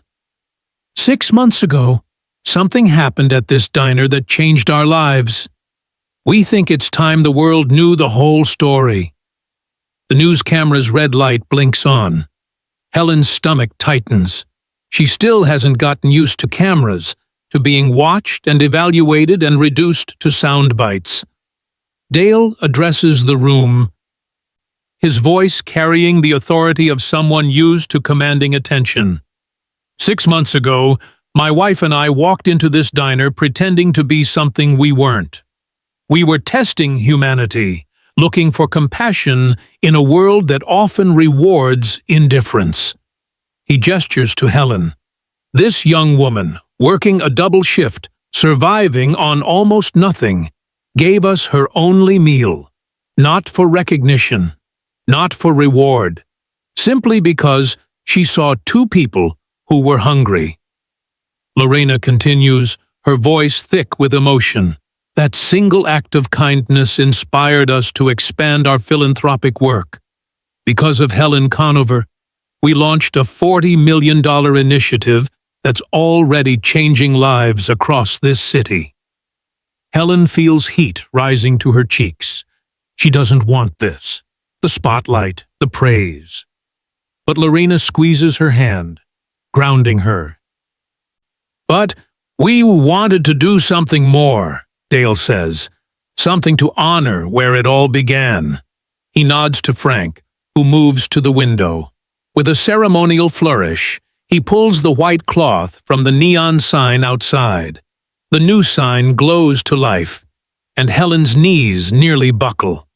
"6 months ago, something happened at this diner that changed our lives. We think it's time the world knew the whole story." The news camera's red light blinks on. Helen's stomach tightens. She still hasn't gotten used to cameras, to being watched and evaluated and reduced to sound bites. Dale addresses the room, his voice carrying the authority of someone used to commanding attention. "6 months ago, my wife and I walked into this diner pretending to be something we weren't. We were testing humanity, looking for compassion in a world that often rewards indifference." He gestures to Helen. This young woman, working a double shift, surviving on almost nothing, gave us her only meal, not for recognition, not for reward, simply because she saw 2 people who were hungry. Lorena continues, her voice thick with emotion. "That single act of kindness inspired us to expand our philanthropic work. Because of Helen Conover, we launched a $40 million initiative that's already changing lives across this city." Helen feels heat rising to her cheeks. She doesn't want this. The spotlight, the praise. But Lorena squeezes her hand, grounding her. "But we wanted to do something more," Dale says. "Something to honor where it all began." He nods to Frank, who moves to the window. With a ceremonial flourish, he pulls the white cloth from the neon sign outside. The new sign glows to life, and Helen's knees nearly buckle.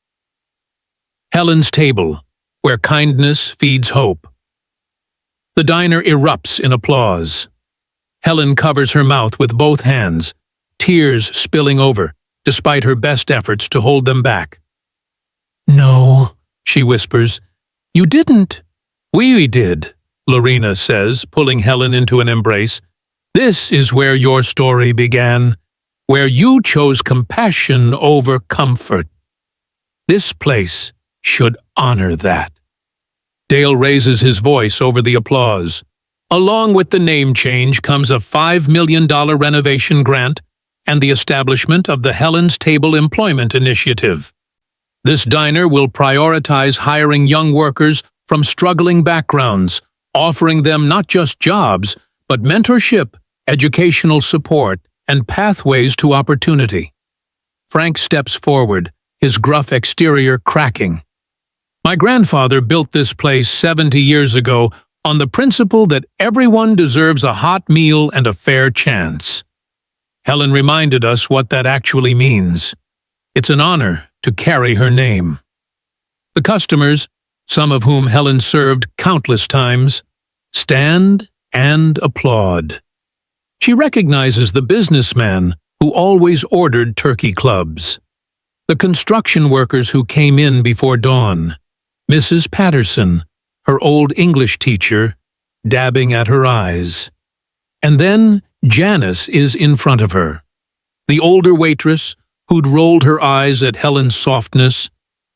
Helen's table, where kindness feeds hope. The diner erupts in applause. Helen covers her mouth with both hands, tears spilling over, despite her best efforts to hold them back. "No," she whispers. "You didn't." "We did," Lorena says, pulling Helen into an embrace. "This is where your story began, where you chose compassion over comfort. This place should honor that." Dale raises his voice over the applause. Along with the name change comes a $5 million renovation grant and the establishment of the Helen's Table Employment Initiative. This diner will prioritize hiring young workers from struggling backgrounds, offering them not just jobs, but mentorship, educational support, and pathways to opportunity. Frank steps forward, his gruff exterior cracking. "My grandfather built this place 70 years ago on the principle that everyone deserves a hot meal and a fair chance." Helen reminded us what that actually means. It's an honor to carry her name. The customers, some of whom Helen served countless times, stand and applaud. She recognizes the businessman who always ordered turkey clubs, the construction workers who came in before dawn, Mrs. Patterson, her old English teacher, dabbing at her eyes. And then Janice is in front of her, the older waitress who'd rolled her eyes at Helen's softness,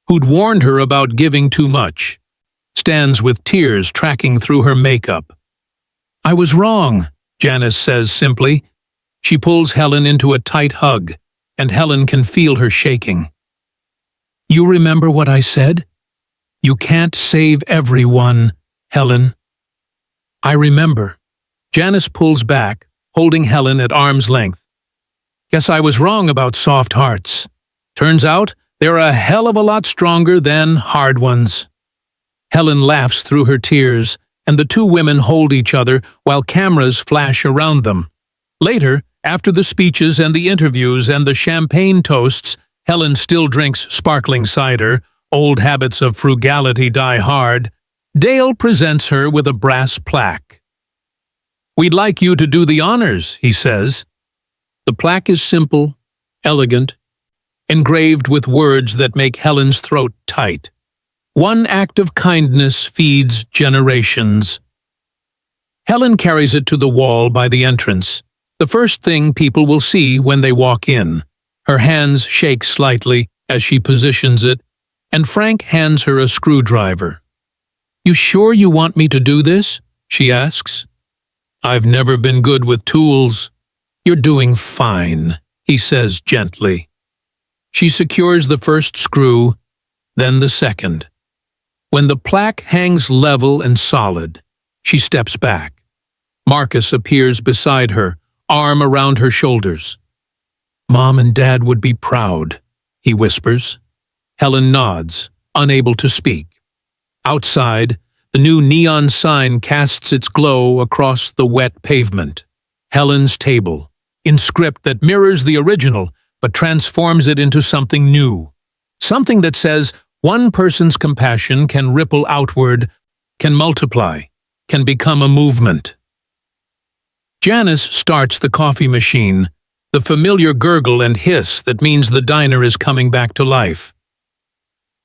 who'd warned her about giving too much, stands with tears tracking through her makeup. "I was wrong," Janice says simply. She pulls Helen into a tight hug, and Helen can feel her shaking. "You remember what I said? You can't save everyone, Helen." I remember. Janice pulls back, holding Helen at arm's length. Guess I was wrong about soft hearts. Turns out they're a hell of a lot stronger than hard ones. Helen laughs through her tears, and the two women hold each other while cameras flash around them. Later, after the speeches and the interviews and the champagne toasts, Helen still drinks sparkling cider. Old habits of frugality die hard. Dale presents her with a brass plaque. We'd like you to do the honors, he says. The plaque is simple, elegant, engraved with words that make Helen's throat tight. One act of kindness feeds generations. Helen carries it to the wall by the entrance, the first thing people will see when they walk in. Her hands shake slightly as she positions it, and Frank hands her a screwdriver. You sure you want me to do this? She asks. I've never been good with tools. You're doing fine, he says gently. She secures the first screw, then the second. When the plaque hangs level and solid, she steps back. Marcus appears beside her, arm around her shoulders. Mom and Dad would be proud, he whispers. Helen nods, unable to speak. Outside, the new neon sign casts its glow across the wet pavement. Helen's table, in script that mirrors the original but transforms it into something new. Something that says one person's compassion can ripple outward, can multiply, can become a movement. Janice starts the coffee machine, the familiar gurgle and hiss that means the diner is coming back to life.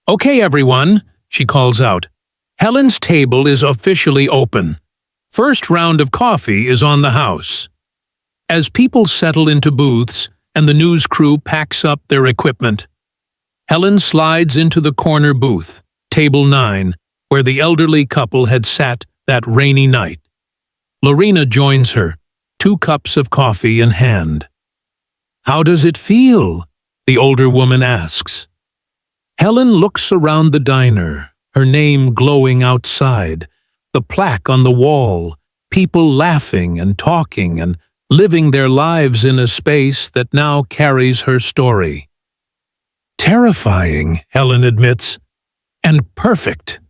Okay, everyone, she calls out. Helen's table is officially open. First round of coffee is on the house. As people settle into booths and the news crew packs up their equipment, Helen slides into the corner booth, table 9, where the elderly couple had sat that rainy night. Lorena joins her, 2 cups of coffee in hand. How does it feel? The older woman asks. Helen looks around the diner, her name glowing outside, the plaque on the wall, people laughing and talking and living their lives in a space that now carries her story. Terrifying, Helen admits, and perfect.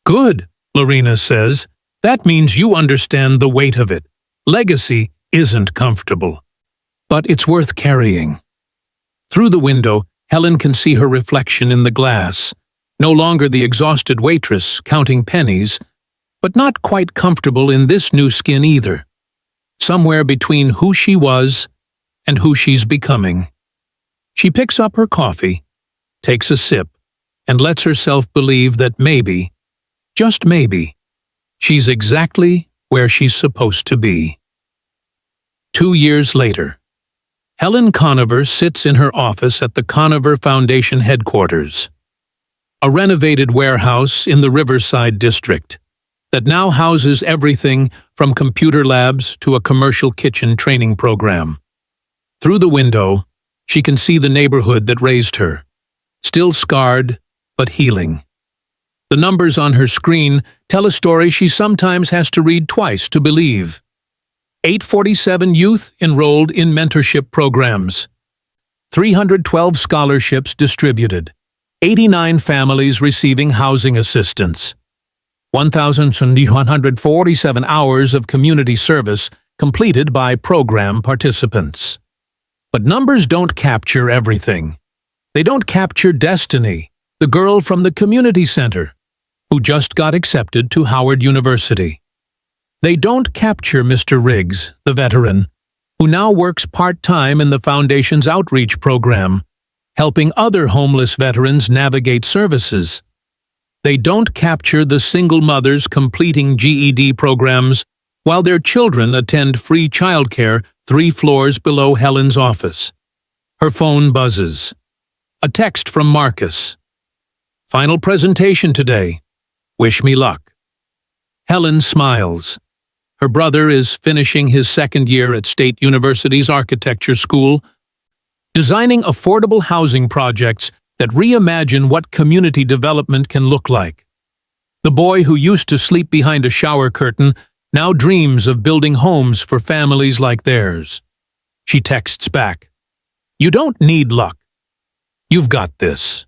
Good, Lorena says. That means you understand the weight of it. Legacy isn't comfortable, but it's worth carrying. Through the window, Helen can see her reflection in the glass, no longer the exhausted waitress counting pennies, but not quite comfortable in this new skin either. Somewhere between who she was and who she's becoming. She picks up her coffee, takes a sip, and lets herself believe that maybe, just maybe, she's exactly where she's supposed to be. 2 years later, Helen Conover sits in her office at the Conover Foundation headquarters, a renovated warehouse in the Riverside district that now houses everything from computer labs to a commercial kitchen training program. Through the window, she can see the neighborhood that raised her, still scarred but healing. The numbers on her screen tell a story she sometimes has to read twice to believe. 847 youth enrolled in mentorship programs, 312 scholarships distributed, 89 families receiving housing assistance, 1,147 hours of community service completed by program participants. But numbers don't capture everything. They don't capture Destiny, the girl from the community center, who just got accepted to Howard University. They don't capture Mr. Riggs, the veteran, who now works part-time in the Foundation's outreach program, helping other homeless veterans navigate services. They don't capture the single mothers completing GED programs while their children attend free childcare 3 floors below Helen's office. Her phone buzzes. A text from Marcus. Final presentation today. Wish me luck. Helen smiles. Her brother is finishing his 2nd year at State University's architecture school, designing affordable housing projects that reimagine what community development can look like. The boy who used to sleep behind a shower curtain now dreams of building homes for families like theirs. She texts back, "You don't need luck. You've got this.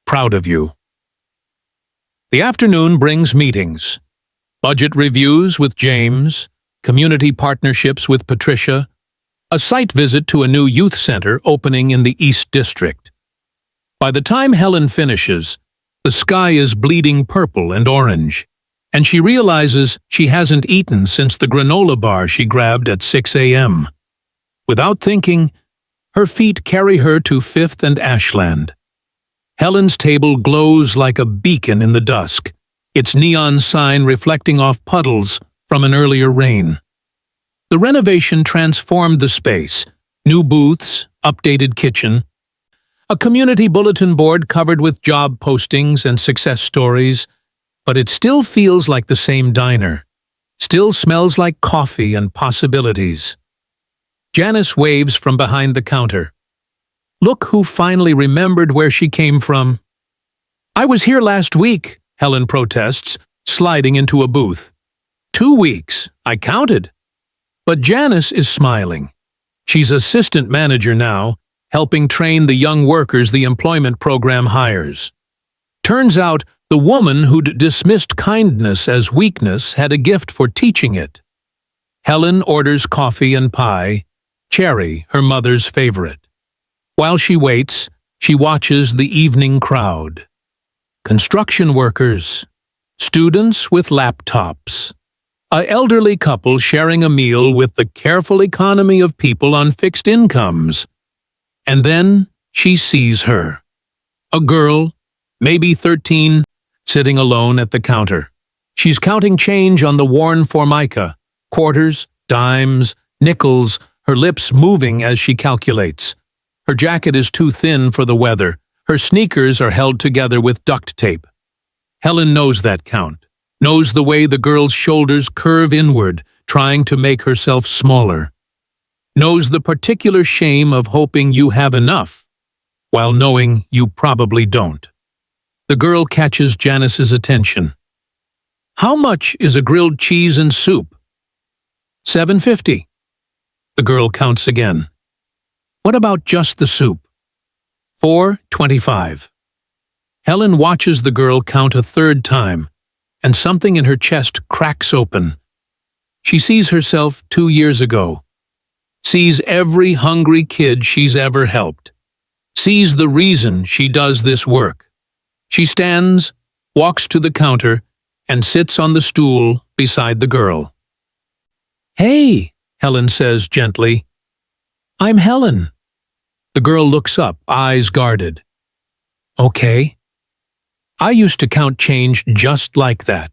Proud of you." The afternoon brings meetings. Budget reviews with James, community partnerships with Patricia, a site visit to a new youth center opening in the East District. By the time Helen finishes, the sky is bleeding purple and orange, and she realizes she hasn't eaten since the granola bar she grabbed at 6 a.m. Without thinking, her feet carry her to 5th and Ashland. Helen's table glows like a beacon in the dusk, its neon sign reflecting off puddles from an earlier rain. The renovation transformed the space, new booths, updated kitchen, a community bulletin board covered with job postings and success stories, but it still feels like the same diner, still smells like coffee and possibilities. Janice waves from behind the counter. Look who finally remembered where she came from. "I was here last week," Helen protests, sliding into a booth. 2 weeks, I counted. But Janice is smiling. She's assistant manager now, helping train the young workers the employment program hires. Turns out the woman who'd dismissed kindness as weakness had a gift for teaching it. Helen orders coffee and pie, Cherry, her mother's favorite. While she waits, she watches the evening crowd. Construction workers, students with laptops, an elderly couple sharing a meal with the careful economy of people on fixed incomes. And then she sees her. A girl, maybe 13, sitting alone at the counter. She's counting change on the worn formica, quarters, dimes, nickels, her lips moving as she calculates. Her jacket is too thin for the weather. Her sneakers are held together with duct tape. Helen knows that count, knows the way the girl's shoulders curve inward, trying to make herself smaller. Knows the particular shame of hoping you have enough, while knowing you probably don't. The girl catches Janice's attention. "How much is a grilled cheese and soup?" $7.50. The girl counts again. "What about just the soup?" $4.25. Helen watches the girl count a third time, and something in her chest cracks open. She sees herself 2 years ago, sees every hungry kid she's ever helped, sees the reason she does this work. She stands, walks to the counter, and sits on the stool beside the girl. "Hey," Helen says gently. "I'm Helen." The girl looks up, eyes guarded. "Okay." "I used to count change just like that.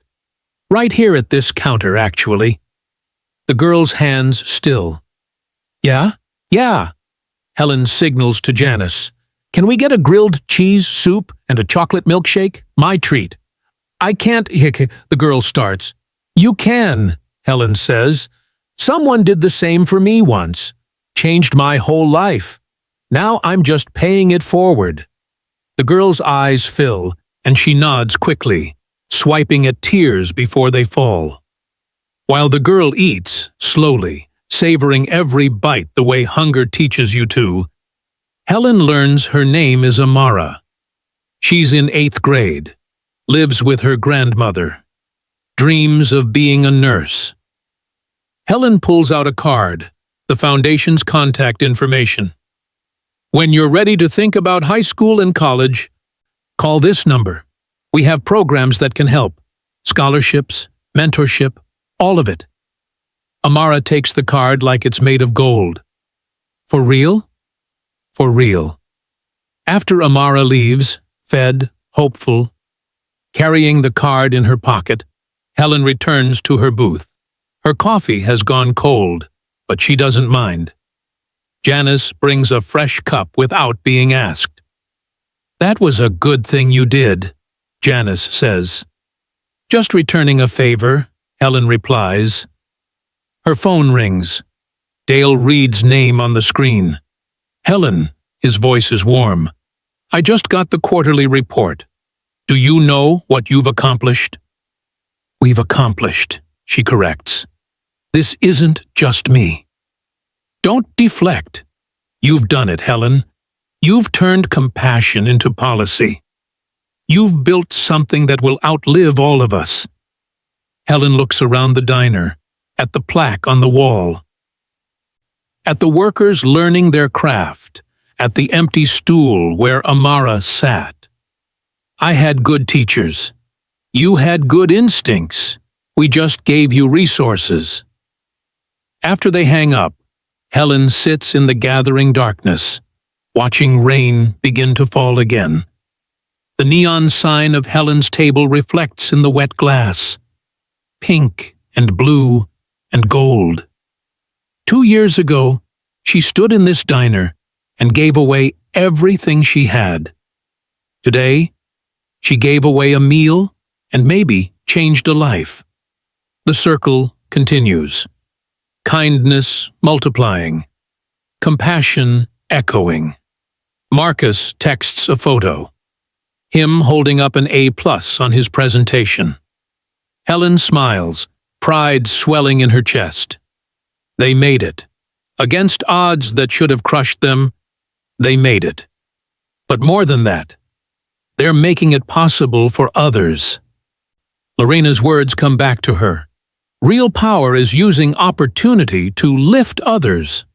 Right here at this counter, actually." The girl's hands still. "Yeah? Yeah." Helen signals to Janice. "Can we get a grilled cheese soup and a chocolate milkshake? My treat." "I can't," the girl starts. "You can," Helen says. "Someone did the same for me once. Changed my whole life. Now I'm just paying it forward." The girl's eyes fill, and she nods quickly, swiping at tears before they fall. While the girl eats, slowly, savoring every bite the way hunger teaches you to, Helen learns her name is Amara. She's in 8th grade, lives with her grandmother, dreams of being a nurse. Helen pulls out a card, the foundation's contact information. "When you're ready to think about high school and college, call this number. We have programs that can help. Scholarships, mentorship, all of it." Amara takes the card like it's made of gold. "For real?" "For real." After Amara leaves, fed, hopeful, carrying the card in her pocket, Helen returns to her booth. Her coffee has gone cold, but she doesn't mind. Janice brings a fresh cup without being asked. "That was a good thing you did," Janice says. "Just returning a favor," Helen replies. Her phone rings. Dale reads name on the screen. "Helen," his voice is warm. "I just got the quarterly report. Do you know what you've accomplished?" "We've accomplished," she corrects. This isn't just me. Don't deflect. You've done it, Helen. You've turned compassion into policy. You've built something that will outlive all of us. Helen looks around the diner, at the plaque on the wall, at the workers learning their craft, at the empty stool where Amara sat. I had good teachers. You had good instincts. We just gave you resources. After they hang up, Helen sits in the gathering darkness, watching rain begin to fall again. The neon sign of Helen's table reflects in the wet glass, pink and blue and gold. 2 years ago, she stood in this diner and gave away everything she had. Today, she gave away a meal and maybe changed a life. The circle continues. Kindness multiplying. Compassion echoing. Marcus texts a photo. Him holding up an A+ on his presentation. Helen smiles, pride swelling in her chest. They made it. Against odds that should have crushed them, they made it. But more than that, they're making it possible for others. Lorena's words come back to her. Real power is using opportunity to lift others.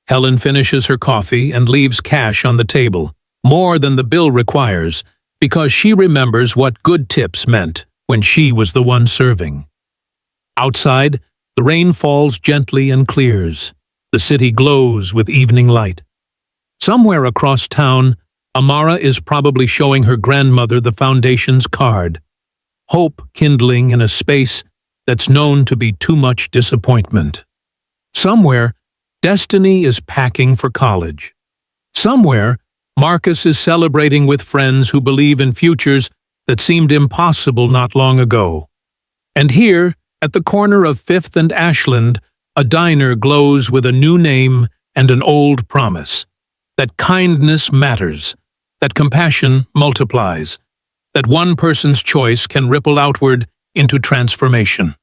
Helen finishes her coffee and leaves cash on the table, more than the bill requires, because she remembers what good tips meant when she was the one serving. Outside, the rain falls gently and clears. The city glows with evening light. Somewhere across town, Amara is probably showing her grandmother the foundation's card. Hope kindling in a space that's known to be too much disappointment. Somewhere, Destiny is packing for college. Somewhere, Marcus is celebrating with friends who believe in futures that seemed impossible not long ago. And here, at the corner of 5th and Ashland, a diner glows with a new name and an old promise. That kindness matters, that compassion multiplies, that one person's choice can ripple outward into transformation.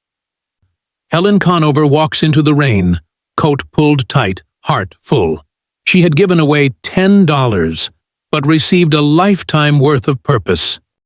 Helen Conover walks into the rain, coat pulled tight, heart full. She had given away $10, but received a lifetime worth of purpose.